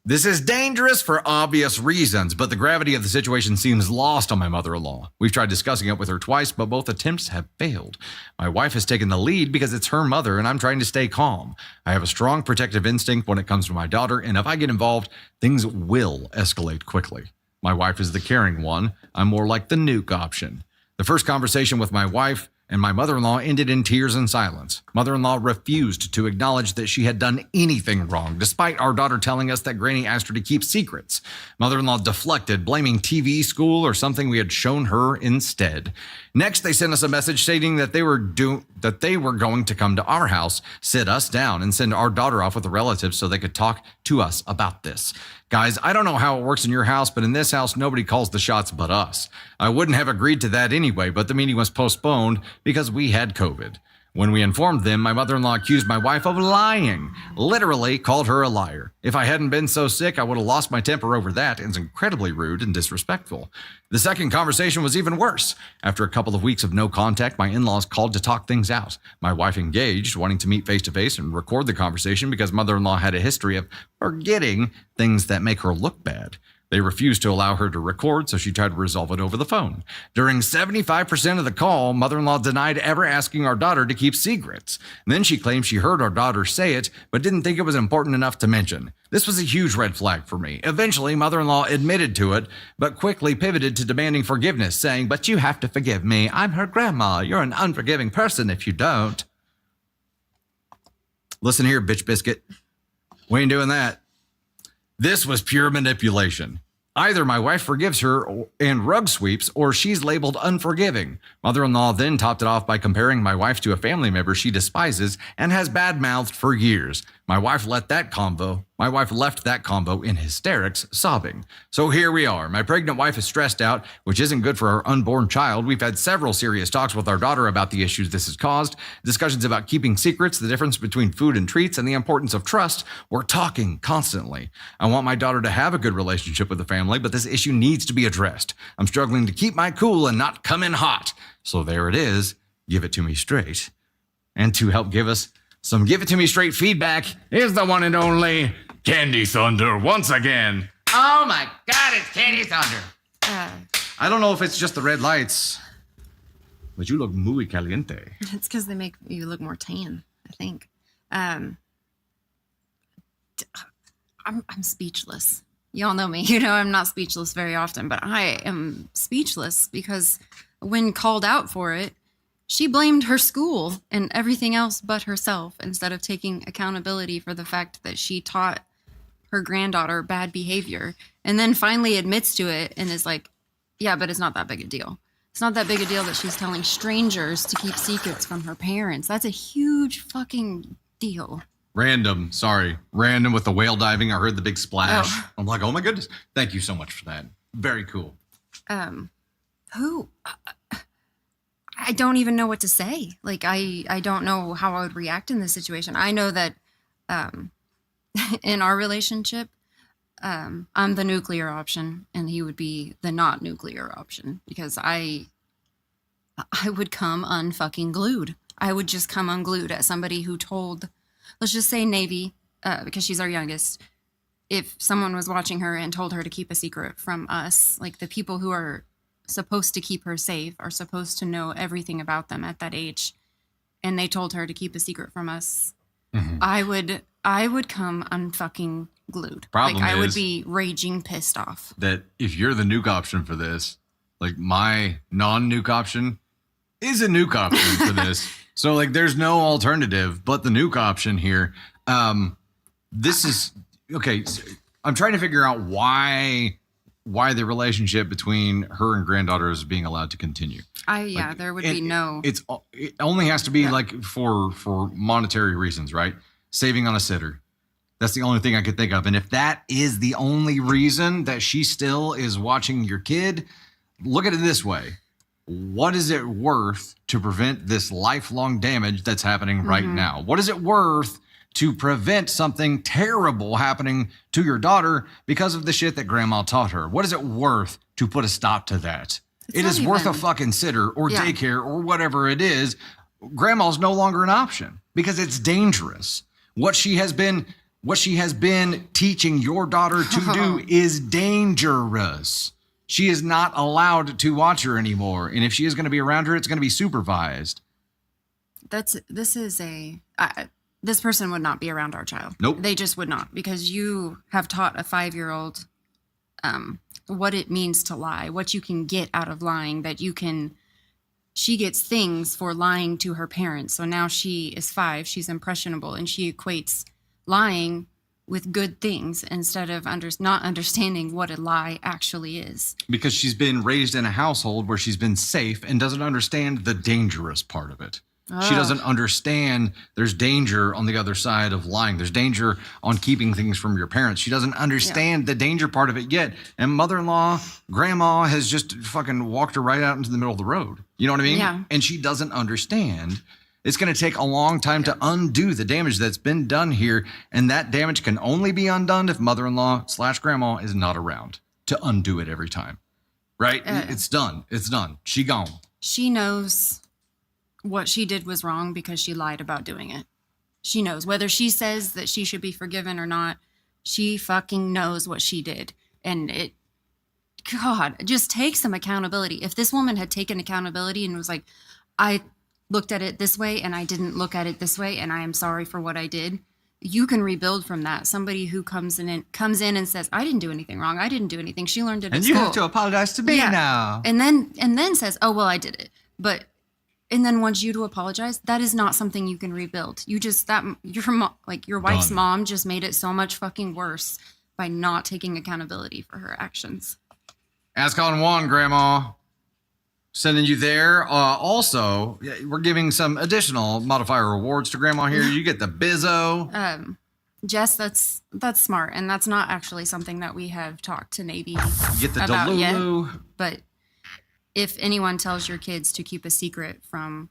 This is dangerous for obvious reasons, but the gravity of the situation seems lost on my mother-in-law. We've tried discussing it with her twice, but both attempts have failed. My wife has taken the lead because it's her mother, and I'm trying to stay calm. I have a strong protective instinct when it comes to my daughter, and if I get involved, things will escalate quickly. My wife is the caring one. I'm more like the nuke option. The first conversation with my wife and my mother-in-law ended in tears and silence. Mother-in-law refused to acknowledge that she had done anything wrong, despite our daughter telling us that Granny asked her to keep secrets. Mother-in-law deflected, blaming TV, school, or something we had shown her instead. Next, they sent us a message stating that they were going to come to our house, sit us down, and send our daughter off with a relative so they could talk to us about this. Guys, I don't know how it works in your house, but in this house, nobody calls the shots but us. I wouldn't have agreed to that anyway, but the meeting was postponed because we had COVID. When we informed them, my mother-in-law accused my wife of lying, literally called her a liar. If I hadn't been so sick, I would have lost my temper over that. It's incredibly rude and disrespectful. The second conversation was even worse. After a couple of weeks of no contact, my in-laws called to talk things out. My wife engaged, wanting to meet face-to-face and record the conversation because mother-in-law had a history of forgetting things that make her look bad. They refused to allow her to record, so she tried to resolve it over the phone. During 75% of the call, mother-in-law denied ever asking our daughter to keep secrets. Then she claimed she heard our daughter say it, but didn't think it was important enough to mention. This was a huge red flag for me. Eventually, mother-in-law admitted to it, but quickly pivoted to demanding forgiveness, saying, "But you have to forgive me. I'm her grandma. You're an unforgiving person if you don't." Listen here, bitch biscuit. We ain't doing that. This was pure manipulation. Either my wife forgives her and rug sweeps, or she's labeled unforgiving. Mother-in-law then topped it off by comparing my wife to a family member she despises and has bad-mouthed for years. My wife left that combo in hysterics, sobbing. So here we are. My pregnant wife is stressed out, which isn't good for our unborn child. We've had several serious talks with our daughter about the issues this has caused, discussions about keeping secrets, the difference between food and treats, and the importance of trust. We're talking constantly. I want my daughter to have a good relationship with the family, but this issue needs to be addressed. I'm struggling to keep my cool and not come in hot. So there it is. Give it to me straight. And to help give us some Give It To Me Straight feedback is the one and only Candy Thunder once again. Oh my God, it's Candy Thunder. I don't know if it's just the red lights, but you look muy caliente. It's because they make you look more tan, I think. I'm speechless. Y'all know me. You know I'm not speechless very often, but I am speechless because when called out for it, she blamed her school and everything else but herself instead of taking accountability for the fact that she taught her granddaughter bad behavior, and then finally admits to it and is like, yeah, but it's not that big a deal. It's not that big a deal that she's telling strangers to keep secrets from her parents. That's a huge fucking deal. Random with the whale diving. I heard the big splash. I'm like, oh my goodness. Thank you so much for that. Very cool. Who? I don't even know what to say. Like, I don't know how I would react in this situation. I know that in our relationship, I'm the nuclear option and he would be the not nuclear option, because I would come unfucking glued. I would just come unglued at somebody who told, let's just say Navy, because she's our youngest. If someone was watching her and told her to keep a secret from us, like the people who are supposed to keep her safe are supposed to know everything about them at that age, and they told her to keep a secret from us, I would come unfucking glued. Problem I would is be raging pissed off. that if you're the nuke option for this, like my non-nuke option is a nuke option for this. So like there's no alternative but the nuke option here. This is okay. I'm trying to figure out why the relationship between her and granddaughter is being allowed to continue. There would be no. It only has to be like for monetary reasons, right? Saving on a sitter. That's the only thing I could think of. And if that is the only reason that she still is watching your kid, look at it this way. What is it worth to prevent this lifelong damage that's happening right now? What is it worth to prevent something terrible happening to your daughter because of the shit that grandma taught her? What is it worth to put a stop to that? It is worth a fucking sitter or daycare or whatever it is. Grandma's no longer an option because it's dangerous. What she has been teaching your daughter to do is dangerous. She is not allowed to watch her anymore. And if she is going to be around her, it's going to be supervised. This person would not be around our child. Nope. They just would not, because you have taught a 5-year-old what it means to lie, what you can get out of lying, she gets things for lying to her parents. So now she is 5, she's impressionable, and she equates lying with good things instead of not understanding what a lie actually is. Because she's been raised in a household where she's been safe and doesn't understand the dangerous part of it. She doesn't understand there's danger on the other side of lying. There's danger on keeping things from your parents. She doesn't understand the danger part of it yet. And mother-in-law, grandma has just fucking walked her right out into the middle of the road. You know what I mean? Yeah. And she doesn't understand. It's going to take a long time to undo the damage that's been done here. And that damage can only be undone if mother-in-law/grandma is not around to undo it every time. Right? It's done. It's done. She gone. She knows what she did was wrong because she lied about doing it. She knows. Whether she says that she should be forgiven or not, she fucking knows what she did. And just take some accountability. If this woman had taken accountability and was like, I looked at it this way and I didn't look at it this way, and I am sorry for what I did, you can rebuild from that. Somebody who comes in and says, I didn't do anything wrong. I didn't do anything. She learned it at And school. you have to apologize to me now. And then says, oh, well, I did it. And then wants you to apologize. That is not something you can rebuild. Your wife's Done. mom just made it so much fucking worse by not taking accountability for her actions. Ask on one, Grandma. Sending you there. Also, we're giving some additional modifier rewards to Grandma here. You get the Bizzo. Jess, that's smart, and that's not actually something that we have talked to Navy You get the about Delulu. yet. But if anyone tells your kids to keep a secret from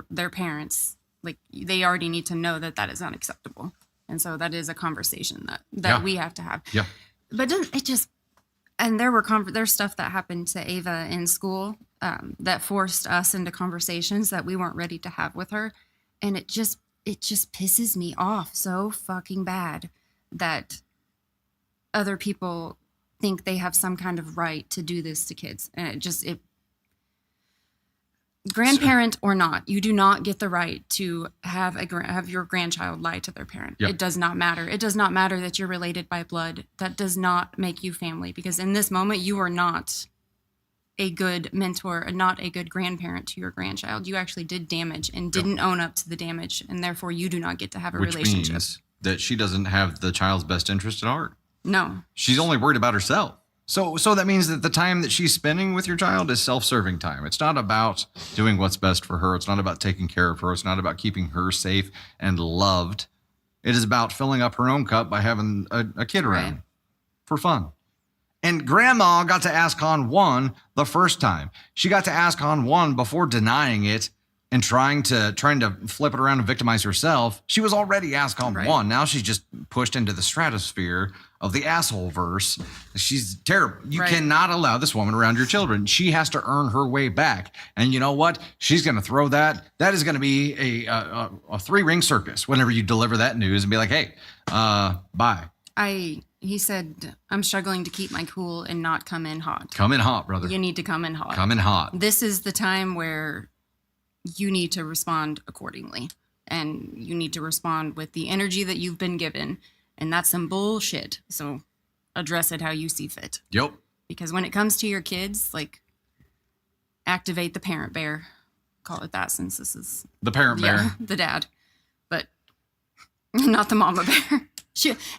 their parents, like, they already need to know that is unacceptable, and so that is a conversation that we have to have. Yeah. But it just, and there's stuff that happened to Ava in school that forced us into conversations that we weren't ready to have with her, and it just pisses me off so fucking bad that other people think they have some kind of right to do this to kids, and grandparent or not, you do not get the right to have your grandchild lie to their parent. Yep. It does not matter. It does not matter that you're related by blood. That does not make you family, because in this moment you are not a good mentor and not a good grandparent to your grandchild. You actually did damage and didn't own up to the damage, and therefore you do not get to have a Which relationship. means that she doesn't have the child's best interest at heart. No. She's only worried about herself. So that means that the time that she's spending with your child is self-serving time. It's not about doing what's best for her. It's not about taking care of her. It's not about keeping her safe and loved. It is about filling up her own cup by having a kid around for fun. And Grandma got to ask on one the first time. She got to ask on one before denying it and trying to flip it around and victimize herself. She was already asked on one. Now she's just pushed into the stratosphere of the asshole verse. She's terrible. You cannot allow this woman around your children. She has to earn her way back. And you know what? She's going to throw that. That is going to be a 3-ring circus whenever you deliver that news and be like, hey, bye. He said, I'm struggling to keep my cool and not come in hot. Come in hot, brother. You need to come in hot. Come in hot. This is the time where you need to respond accordingly. And you need to respond with the energy that you've been given. And that's some bullshit. So address it how you see fit. Yep. Because when it comes to your kids, like, activate the parent bear. Call it that, since this is the parent bear. The dad. But not the mama bear.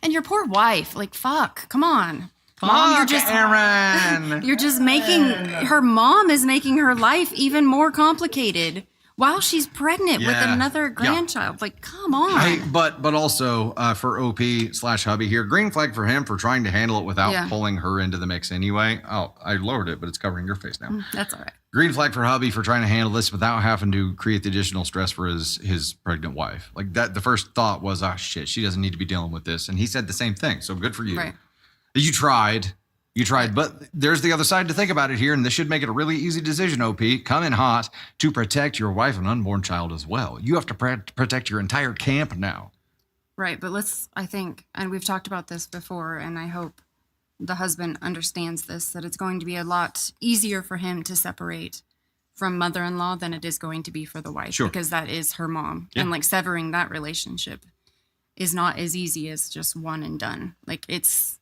And your poor wife, like, fuck, come on. Mom, Aaron. You're just her mom is making her life even more complicated while she's pregnant with another grandchild. Like, come on. Hey, but also for OP/hubby here, green flag for him for trying to handle it without pulling her into the mix anyway. Oh, I lowered it, but it's covering your face now. That's all right. Green flag for hubby for trying to handle this without having to create the additional stress for his pregnant wife. Like that, the first thought was, oh shit, she doesn't need to be dealing with this. And he said the same thing. So good for you. Right. You tried, but there's the other side to think about it here. And this should make it a really easy decision, OP. Come in hot to protect your wife and unborn child as well. You have to protect your entire camp now. Right. But I think, and we've talked about this before, and I hope the husband understands this, that it's going to be a lot easier for him to separate from mother-in-law than it is going to be for the wife. Sure. Because that is her mom. Yeah. And like severing that relationship is not as easy as just one and done. Like it's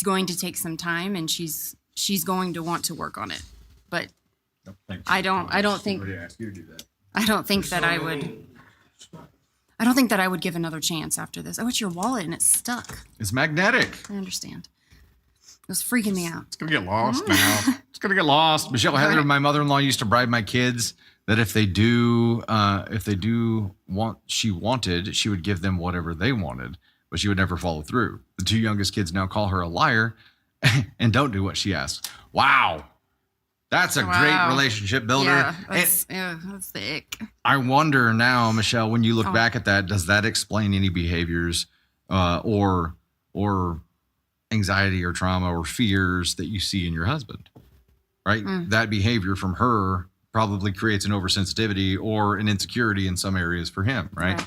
going to take some time, and she's going to want to work on it. But I don't think that I would give another chance after this. Oh, it's your wallet and it's stuck. It's magnetic. I understand. It was freaking me out. It's going to get lost now. It's going to get lost. Michelle Heather, my mother-in-law, used to bribe my kids that if they do want, she would give them whatever they wanted, but she would never follow through. The 2 youngest kids now call her a liar and don't do what she asks. Wow. That's a great relationship builder. Yeah, that's the ick. I wonder now, Michelle, when you look back at that, does that explain any behaviors or anxiety or trauma or fears that you see in your husband, right? That behavior from her probably creates an oversensitivity or an insecurity in some areas for him, right?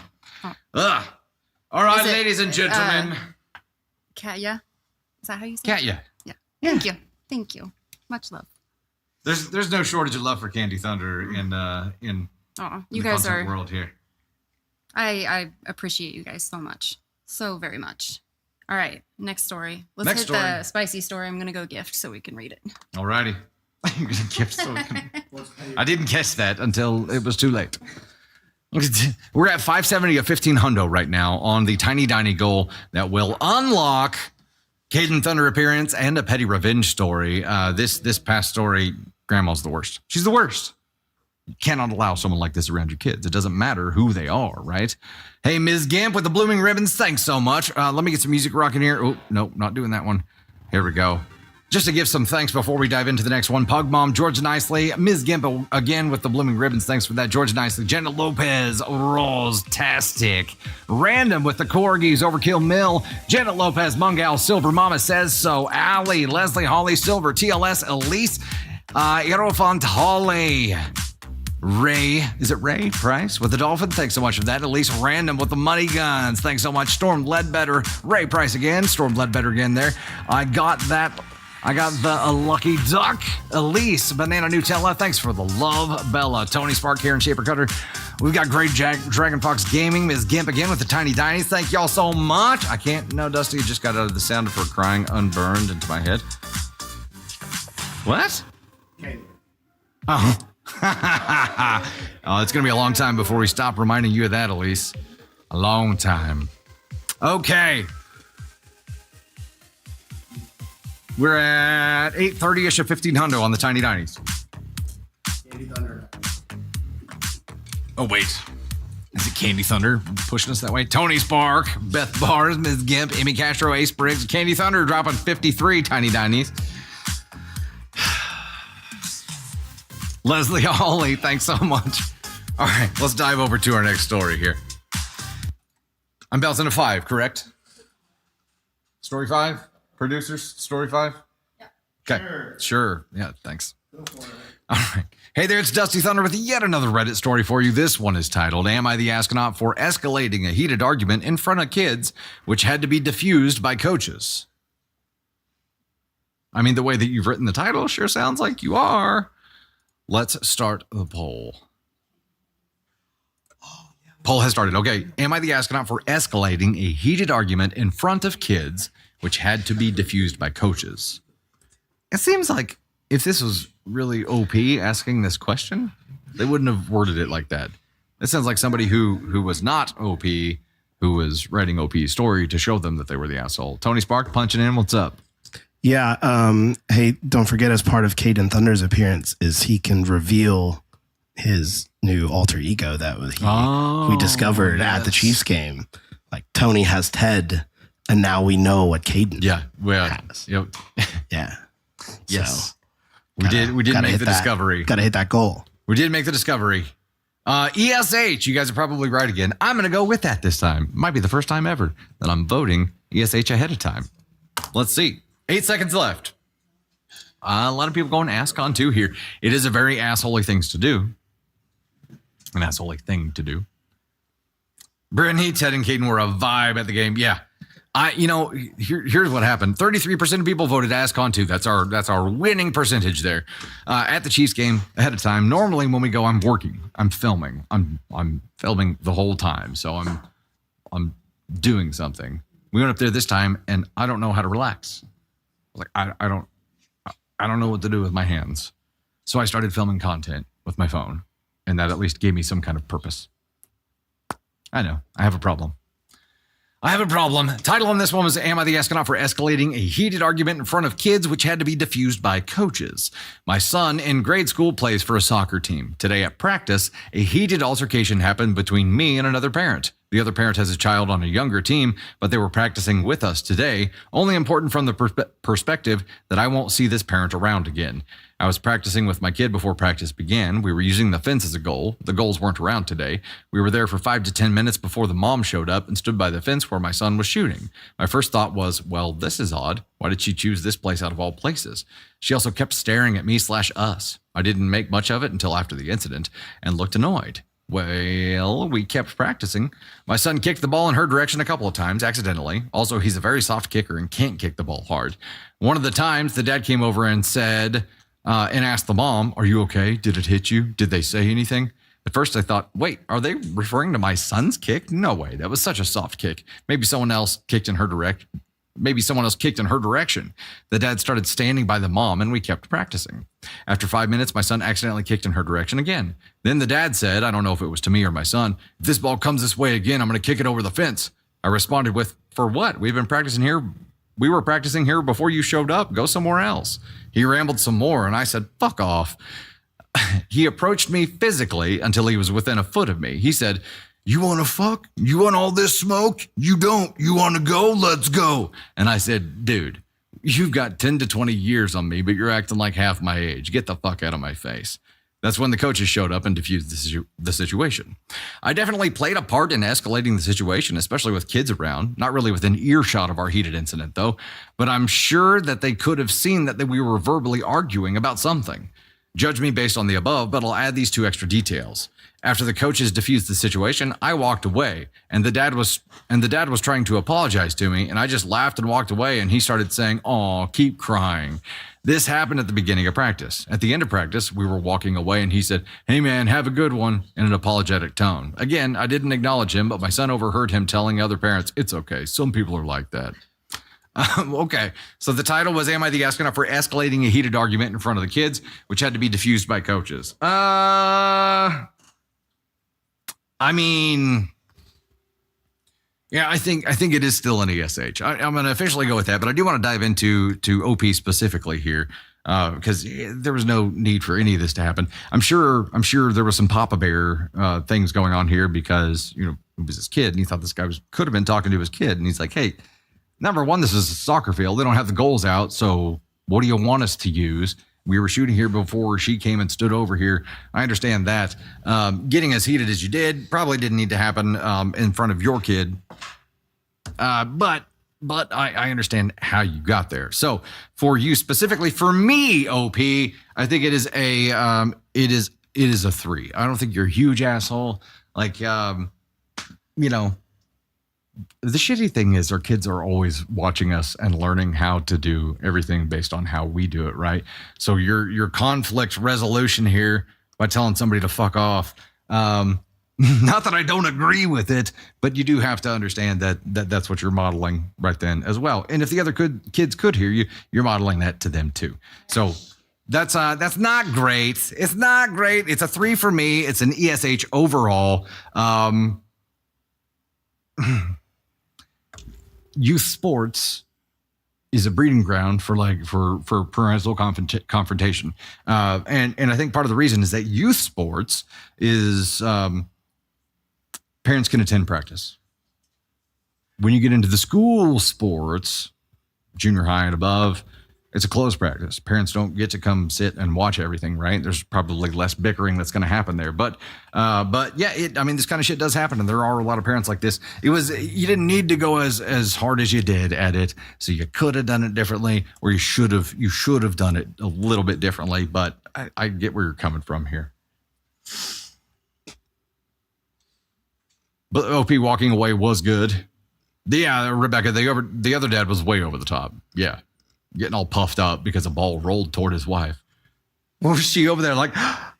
Ugh. All right, ladies and gentlemen. Katya? Is that how you say it? Katya. Yeah. Thank you. Much love. There's no shortage of love for Candy Thunder in you the guys content are world here. I appreciate you guys so much. So very much. All right, next story. Let's Next hit story. the spicy story. I'm gonna go gift so we can read it. All righty. I didn't guess that until it was too late. We're at 570 of 15 hundo right now on the Tiny Diny goal that will unlock Caden Thunder appearance and a petty revenge story. This past story, Grandma's the worst. She's the worst. You cannot allow someone like this around your kids. It doesn't matter who they are, right? Hey, Ms. Gimp with the blooming ribbons, thanks so much. Let me get some music rocking here. Oh, no, not doing that one. Here we go. Just to give some thanks before we dive into the next one. Pug Mom, George Nicely, Ms. Gimp again with the blooming ribbons. Thanks for that, George Nicely. Jenna Lopez, Rose-tastic. Random with the Corgis, Overkill Mill. Janet Lopez, Mungal, Silver Mama Says So. Allie, Leslie, Holly, Silver, TLS, Elise, Aerofont, Holly. Ray, is it Ray Price with the Dolphin? Thanks so much for that. Elise Random with the Money Guns. Thanks so much. Storm Ledbetter, Ray Price again. Storm Ledbetter again there. I got the Lucky Duck. Elise, Banana Nutella. Thanks for the love. Bella, Tony Spark, Karen Shaper Cutter. We've got Great Dragon Fox Gaming. Ms. Gimp again with the Tiny Dinies. Thank y'all so much. I can't, no, Dusty just got out of the sound of her crying unburned into my head. What? Oh. Oh, it's going to be a long time before we stop reminding you of that, Elise. A long time. Okay. We're at 8:30-ish of 1500 on the Tiny Dinies. Candy Thunder. Oh, wait. Is it Candy Thunder pushing us that way? Tony Spark, Beth Bars, Ms. Gimp, Amy Castro, Ace Briggs, Candy Thunder dropping 53 Tiny Dinies. Leslie Holly, thanks so much. All right, let's dive over to our next story here. I'm bouncing a 5, correct? Story 5? Producers, story 5? Yeah. Okay, sure. Yeah, thanks. All right. Hey there, it's Dusty Thunder with yet another Reddit story for you. This one is titled, Am I the Astronaut for Escalating a Heated Argument in Front of Kids, which had to be diffused by coaches? I mean, the way that you've written the title sure sounds like you are. Let's start the poll. Poll has started. Okay. Am I the astronaut for escalating a heated argument in front of kids, which had to be diffused by coaches? It seems like if this was really OP asking this question, they wouldn't have worded it like that. It sounds like somebody who was not OP, who was writing OP's story to show them that they were the asshole. Tony Spark punching in. What's up? Yeah. Hey, don't forget, as part of Caden Thunder's appearance, is he can reveal his new alter ego that we discovered at the Chiefs game. Like, Tony has Ted, and now we know what Caden has. Yep. Yeah. Yes. So, we did make the discovery. Got to hit that goal. We did make the discovery. ESH, you guys are probably right again. I'm going to go with that this time. Might be the first time ever that I'm voting ESH ahead of time. Let's see. 8 seconds left. A lot of people going ask on too here. It is a very assholey thing to do. An assholey thing to do. Brittany, Ted, and Caden were a vibe at the game. Yeah. Here's what happened. 33% of people voted ask on too. That's our winning percentage there. At the Chiefs game ahead of time. Normally when we go, I'm working. I'm filming. I'm filming the whole time. So I'm doing something. We went up there this time and I don't know how to relax. Like I don't know what to do with my hands. So I started filming content with my phone, and that at least gave me some kind of purpose. I know, I have a problem. Title on this one was, Am I the Astronaut for Escalating a Heated Argument in Front of Kids, which had to be diffused by coaches? My son in grade school plays for a soccer team. Today at practice, a heated altercation happened between me and another parent. The other parent has a child on a younger team, but they were practicing with us today. Only important from the perspective that I won't see this parent around again. I was practicing with my kid before practice began. We were using the fence as a goal. The goals weren't around today. We were there for 5 to 10 minutes before the mom showed up and stood by the fence where my son was shooting. My first thought was, well, this is odd. Why did she choose this place out of all places? She also kept staring at me/us. I didn't make much of it until after the incident and looked annoyed. Well, we kept practicing. My son kicked the ball in her direction a couple of times, accidentally. Also, he's a very soft kicker and can't kick the ball hard. One of the times, the dad came over and said, and asked the mom, are you okay? Did it hit you? Did they say anything? At first, I thought, wait, are they referring to my son's kick? No way. That was such a soft kick. Maybe someone else kicked in her direction. The dad started standing by the mom, and we kept practicing. After 5 minutes, my son accidentally kicked in her direction again. Then the dad said, I don't know if it was to me or my son, if this ball comes this way again, I'm going to kick it over the fence. I responded with, for what? We've been practicing here We were practicing here before you showed up. Go somewhere else. He rambled some more, and I said, fuck off. He approached me physically until he was within a foot of me. He said, you want to fuck? You want all this smoke? You don't. You want to go? Let's go. And I said, dude, you've got 10 to 20 years on me, but you're acting like half my age. Get the fuck out of my face. That's when the coaches showed up and diffused the situation. I definitely played a part in escalating the situation, especially with kids around. Not really within earshot of our heated incident, though. But I'm sure that they could have seen that we were verbally arguing about something. Judge me based on the above, but I'll add these 2 extra details. After the coaches diffused the situation, I walked away, and the dad was trying to apologize to me, and I just laughed and walked away, and he started saying, "Aw, keep crying." This happened at the beginning of practice. At the end of practice, we were walking away, and he said, "Hey man, have a good one," in an apologetic tone. Again, I didn't acknowledge him, but my son overheard him telling other parents, "It's okay. Some people are like that." Okay, so the title was Am I the Astronaut for Escalating a Heated Argument in Front of the Kids, which had to be diffused by coaches. I mean, yeah, I think it is still an ESH. I'm going to officially go with that, but I do want to dive into OP specifically here because there was no need for any of this to happen. I'm sure there was some Papa Bear things going on here because it was his kid and he thought this guy could have been talking to his kid, and he's like, "Hey, number one, this is a soccer field. They don't have the goals out, so what do you want us to use? We were shooting here before she came and stood over here." I understand that. Getting as heated as you did probably didn't need to happen in front of your kid. But I understand how you got there. So for you specifically, for me, OP, I think it is a 3. I don't think you're a huge asshole. The shitty thing is our kids are always watching us and learning how to do everything based on how we do it, right? So your conflict resolution here by telling somebody to fuck off, not that I don't agree with it, but you do have to understand that's what you're modeling right then as well. And if the other kids could hear you, you're modeling that to them too. So that's not great. It's not great. It's a 3 for me. It's an ESH overall. Youth sports is a breeding ground for parental confrontation. And I think part of the reason is that youth sports is parents can attend practice. When you get into the school sports, junior high and above, it's a closed practice. Parents don't get to come sit and watch everything, right? There's probably less bickering that's going to happen there. But yeah, this kind of shit does happen, and there are a lot of parents like this. You didn't need to go as hard as you did at it, so you could have done it differently, or you should have done it a little bit differently. But I get where you're coming from here. But OP walking away was good. Yeah, Rebecca, the other dad was way over the top. Yeah. Getting all puffed up because a ball rolled toward his wife. What was she over there like, I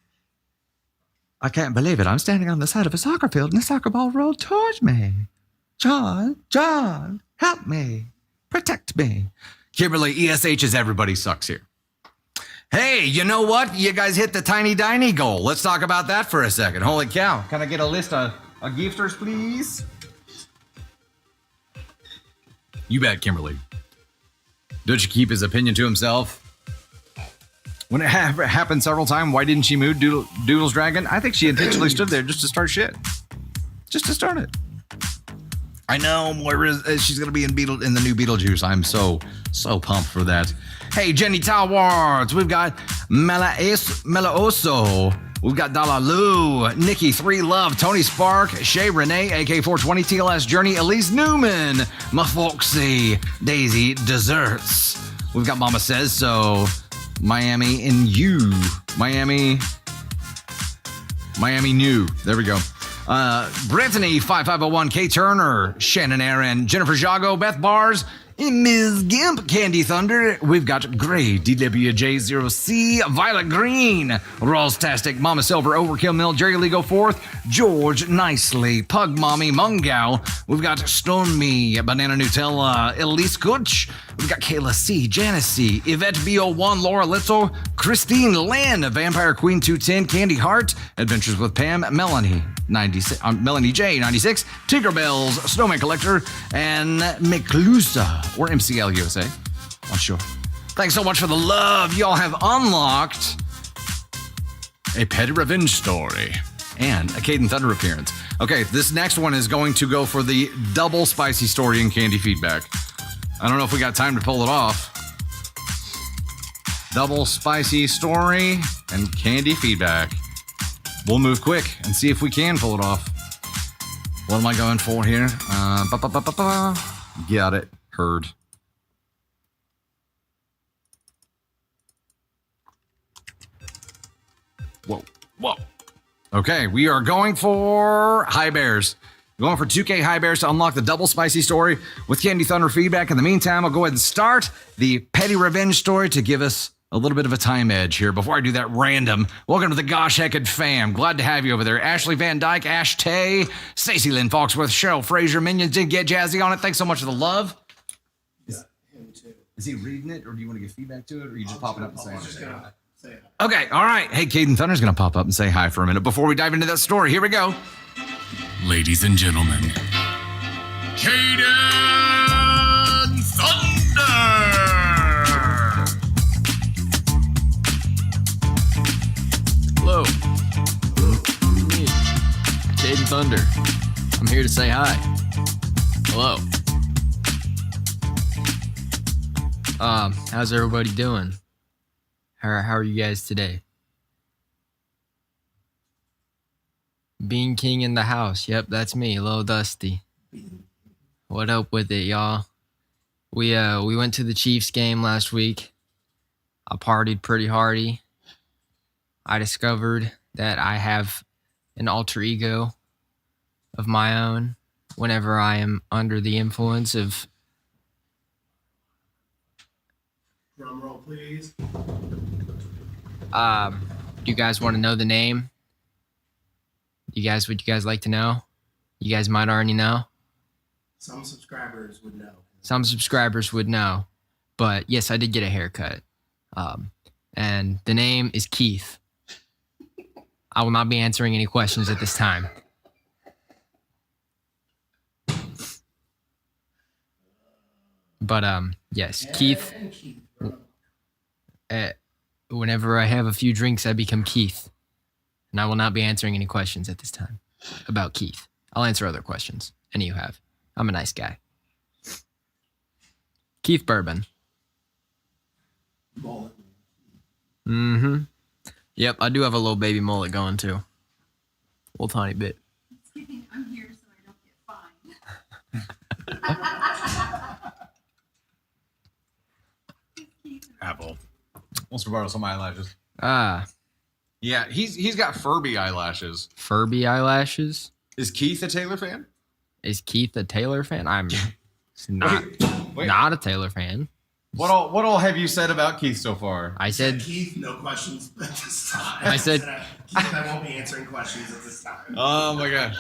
can't believe it. I'm standing on the side of a soccer field and the soccer ball rolled towards me. John, help me. Protect me. Kimberly, ESH is everybody sucks here. Hey, you know what? You guys hit the tiny diny goal. Let's talk about that for a second. Holy cow. Can I get a list of gifters, please? You bet, Kimberly. Did you keep his opinion to himself? When it happened several times, why didn't she move Doodle's dragon? I think she intentionally stood there just to start shit. Just to start it. I know she's going to be in the new Beetlejuice. I'm so pumped for that. Hey, Jenny Towers. We've got Melaoso. We've got Dalalu, Nikki 3 Love, Tony Spark, Shay Renee, AK420, TLS Journey, Elise Newman, Mafoxy, Daisy Desserts. We've got Mama Says So, Miami and You, Miami New. There we go. Brittany 5501, Kay Turner, Shannon Aaron, Jennifer Jago, Beth Bars, Ms. Gimp, Candy Thunder. We've got Gray, DWJ0C, Violet Green, Rawstastic, Mama Silver, Overkill Mill, Jerry Lego 4th, George Nicely, Pug Mommy, Mungao. We've got Stormy, Banana Nutella, Elise Kutch. We've got Kayla C, Janice C, Yvette B01, Laura Little, Christine Lynn, Vampire Queen 210, Candy Hart, Adventures with Pam, Melanie 96, Melanie J 96, Tinkerbell's Snowman Collector, and Mclusa or MCL USA. Not sure. Thanks so much for the love. Y'all have unlocked a Petty Revenge story and a Caden Thunder appearance. Okay, this next one is going to go for the double spicy story and candy feedback. I don't know if we got time to pull it off. Double spicy story and candy feedback. We'll move quick and see if we can pull it off. What am I going for here? Got it. Heard. Whoa. Okay, we are going for High Bears. We're going for 2K High Bears to unlock the double spicy story with Candy Thunder feedback. In the meantime, I'll go ahead and start the Petty Revenge story to give us a little bit of a time edge here. Before I do that, random. Welcome to the Gosh Hecked fam. Glad to have you over there. Ashley Van Dyke, Ash Tay, Stacey Lynn Foxworth, Cheryl Fraser, Minions did get jazzy on it. Thanks so much for the love. Yeah, him too. Is he reading it, or do you want to give feedback to it, or are you just popping up and saying I'm just it? gonna say it. Okay, all right. Hey, Caden Thunder's going to pop up and say hi for a minute before we dive into that story. Here we go. Ladies and gentlemen, Caden Thunder! Hello. Me, Caden Thunder. I'm here to say hi. Hello. How's everybody doing? How are you guys today? Bean King in the house. Yep, that's me, Lil Dusty. What up with it, y'all? We went to the Chiefs game last week. I partied pretty hardy. I discovered that I have an alter ego of my own whenever I am under the influence of... Drum roll, please. Do you guys want to know the name? Would you guys like to know? You guys might already know. Some subscribers would know. Some subscribers would know. But yes, I did get a haircut. And the name is Keith. I will not be answering any questions at this time. But yes, Keith. And Keith, bro. Whenever I have a few drinks, I become Keith. And I will not be answering any questions at this time about Keith. I'll answer other questions. Any you have. I'm a nice guy. Keith Bourbon. Mullet. Mm-hmm. Yep, I do have a little baby mullet going too. A little tiny bit. I'm here so I don't get fined. Apple wants to borrow some eyelashes. Ah, Yeah, he's got Furby eyelashes. Furby eyelashes. Is Keith a Taylor fan? Is Keith a Taylor fan? I'm not Wait. not a Taylor fan. What all have you said about Keith so far? I said Keith, no questions at this time. I said- Keith, I won't be answering questions at this time. Oh my gosh.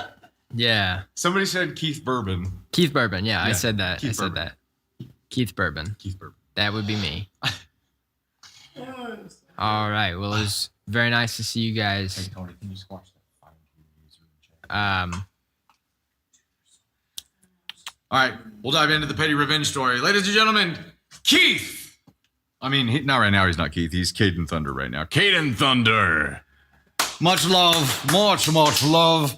yeah. Somebody said Keith Bourbon. Keith Bourbon. Yeah, I Yeah, said that. Keith I said Bourbon. that. Keith Bourbon. Keith Bourbon. That would be me. All right. Well, it was very nice to see you guys. Tony, can you squash that? All right, we'll dive into the Petty Revenge story. Ladies and gentlemen, Keith. I mean, not right now. He's not Keith. He's Caden Thunder right now. Caden Thunder. Much love, much love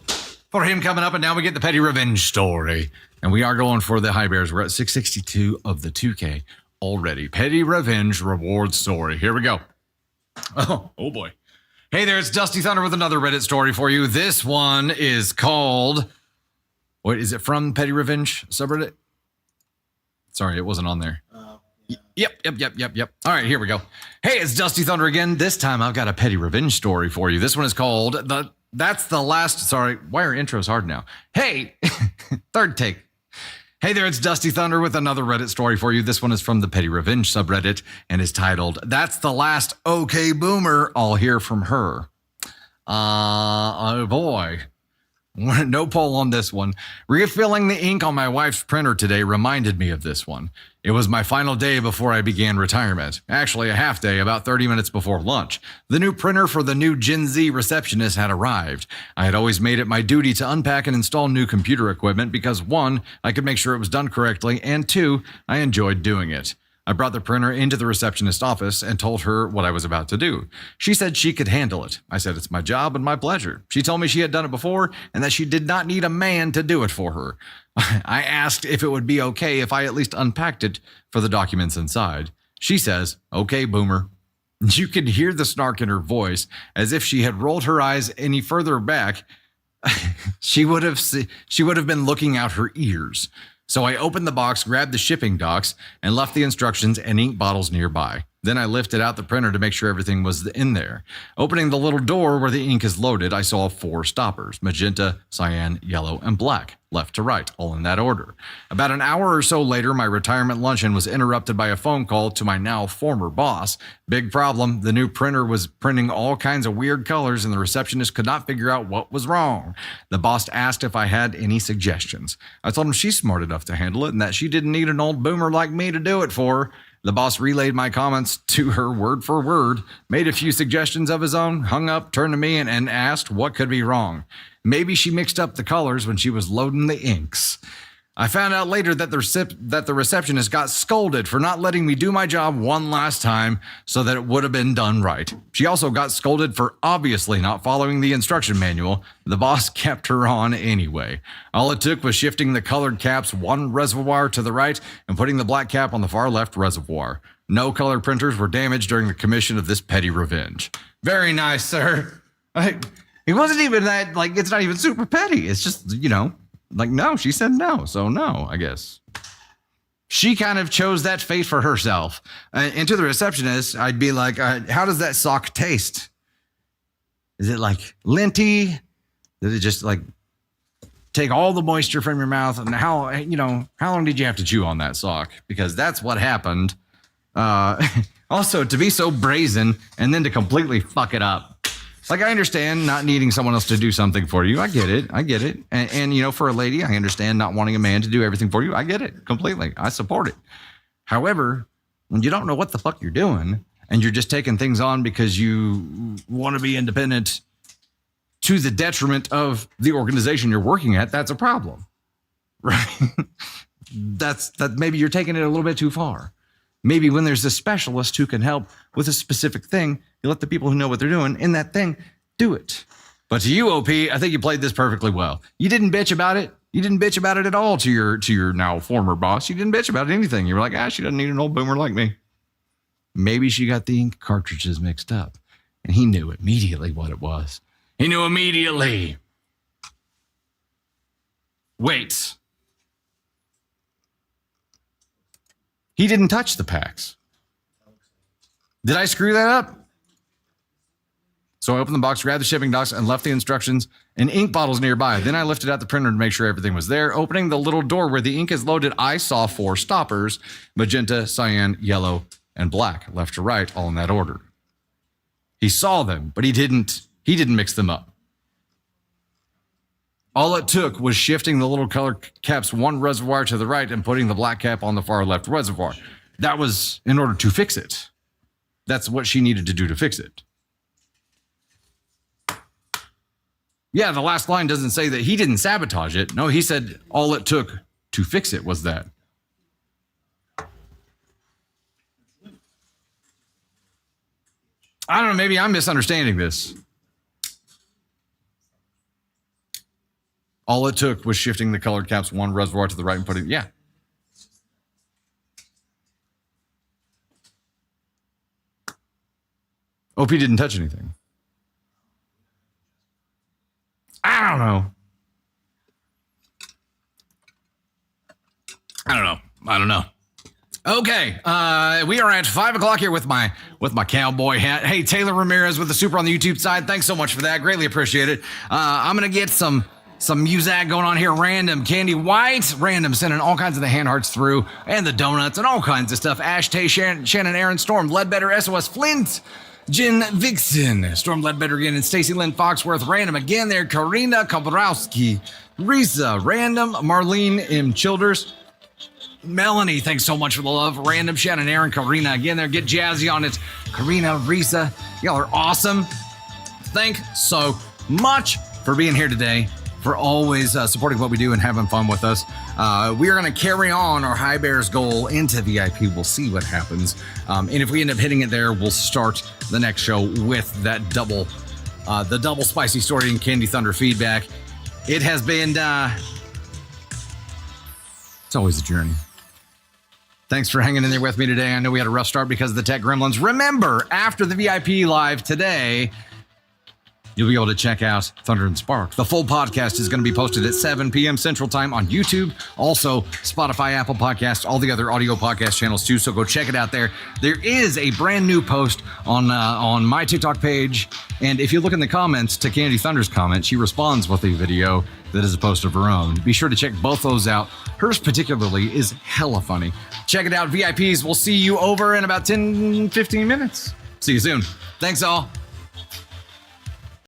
for him coming up. And now we get the Petty Revenge story. And we are going for the High Bears. We're at 662 of the 2K already. Petty Revenge reward story. Here we go. Oh boy. Hey there, it's Dusty Thunder with another Reddit story for you. This one is called... What is it from Petty Revenge subreddit? Sorry, it wasn't on there. Yep. All right, here we go. Hey, it's Dusty Thunder again. This time I've got a Petty Revenge story for you. This one is called That's the Last. Sorry, why are intros hard now? Hey, third take. Hey there, it's Dusty Thunder with another Reddit story for you. This one is from the Petty Revenge subreddit and is titled That's the Last OK Boomer I'll Hear from Her. Oh boy. No poll on this one. Refilling the ink on my wife's printer today reminded me of this one. It was my final day before I began retirement. Actually, a half day, about 30 minutes before lunch. The new printer for the new Gen Z receptionist had arrived. I had always made it my duty to unpack and install new computer equipment because 1, I could make sure it was done correctly, and 2, I enjoyed doing it. I brought the printer into the receptionist's office and told her what I was about to do. She said she could handle it. I said it's my job and my pleasure. She told me she had done it before and that she did not need a man to do it for her. I asked if it would be okay if I at least unpacked it for the documents inside. She says, "Okay, boomer." You could hear the snark in her voice, as if she had rolled her eyes any further back. She would have been looking out her ears. So I opened the box, grabbed the shipping docks, and left the instructions and ink bottles nearby. Then I lifted out the printer to make sure everything was in there. Opening the little door where the ink is loaded, I saw 4 stoppers: magenta, cyan, yellow, and black, left to right, all in that order. About an hour or so later, my retirement luncheon was interrupted by a phone call to my now former boss. Big problem, the new printer was printing all kinds of weird colors and the receptionist could not figure out what was wrong. The boss asked if I had any suggestions. I told him she's smart enough to handle it and that she didn't need an old boomer like me to do it for her. The boss relayed my comments to her word for word, made a few suggestions of his own, hung up, turned to me, and asked what could be wrong. Maybe she mixed up the colors when she was loading the inks. I found out later that the receptionist got scolded for not letting me do my job one last time so that it would have been done right. She also got scolded for obviously not following the instruction manual. The boss kept her on anyway. All it took was shifting the colored caps 1 reservoir to the right and putting the black cap on the far left reservoir. No color printers were damaged during the commission of this petty revenge. Very nice, sir. It wasn't even that, it's not even super petty. It's just, no, she said no. So no, I guess. She kind of chose that fate for herself. And to the receptionist, I'd be like, how does that sock taste? Is it like linty? Did it just take all the moisture from your mouth? And how long did you have to chew on that sock? Because that's what happened. Also, to be so brazen and then to completely fuck it up. I understand not needing someone else to do something for you. I get it. And for a lady, I understand not wanting a man to do everything for you. I get it completely. I support it. However, when you don't know what the fuck you're doing and you're just taking things on because you want to be independent to the detriment of the organization you're working at, that's a problem, right? that maybe you're taking it a little bit too far. Maybe when there's a specialist who can help with a specific thing, you let the people who know what they're doing in that thing do it. But to you, OP, I think you played this perfectly well. You didn't bitch about it. You didn't bitch about it at all to your now former boss. You didn't bitch about anything. You were like, she doesn't need an old boomer like me. Maybe she got the ink cartridges mixed up. And he knew immediately what it was. He knew immediately. Wait. He didn't touch the packs. Did I screw that up? So I opened the box, grabbed the shipping docks, and left the instructions and ink bottles nearby. Then I lifted out the printer to make sure everything was there. Opening the little door where the ink is loaded, I saw 4 stoppers: magenta, cyan, yellow, and black, left to right, all in that order. He saw them, but he didn't mix them up. All it took was shifting the little color caps 1 reservoir to the right and putting the black cap on the far left reservoir. That was in order to fix it. That's what she needed to do to fix it. Yeah, the last line doesn't say that he didn't sabotage it. No, he said all it took to fix it was that. I don't know, maybe I'm misunderstanding this. All it took was shifting the colored caps 1 reservoir to the right and putting, yeah. OP didn't touch anything. I don't know. Okay, we are at 5 o'clock here with my cowboy hat. Hey, Taylor Ramirez with the super on the YouTube side. Thanks so much for that. Greatly appreciate it. I'm gonna get some music going on here. Random Candy White, random sending all kinds of the hand hearts through and the donuts and all kinds of stuff. Ash Tay, Shannon, Aaron, Storm, Ledbetter, SOS Flint, Jen Vixen, Storm Ledbetter again, and Stacy Lynn Foxworth, random again there, Karina Kobrowski, Risa, random, Marlene M. Childers, Melanie, thanks so much for the love, random, Shannon, Aaron, Karina again there, get jazzy on it, Karina, Risa, y'all are awesome. Thank so much for being here today, for always supporting what we do and having fun with us. We are going to carry on our High Bears goal into VIP. We'll see what happens. And if we end up hitting it there, we'll start the next show with that double spicy story and Candy Thunder feedback. It has been, it's always a journey. Thanks for hanging in there with me today. I know we had a rough start because of the tech gremlins. Remember, after the VIP live today, you'll be able to check out Thunder and Spark. The full podcast is going to be posted at 7 p.m. Central Time on YouTube. Also, Spotify, Apple Podcasts, all the other audio podcast channels too. So go check it out there. There is a brand new post on my TikTok page. And if you look in the comments to Candy Thunder's comment, she responds with a video that is a post of her own. Be sure to check both those out. Hers particularly is hella funny. Check it out, VIPs. We'll see you over in about 10, 15 minutes. See you soon. Thanks all.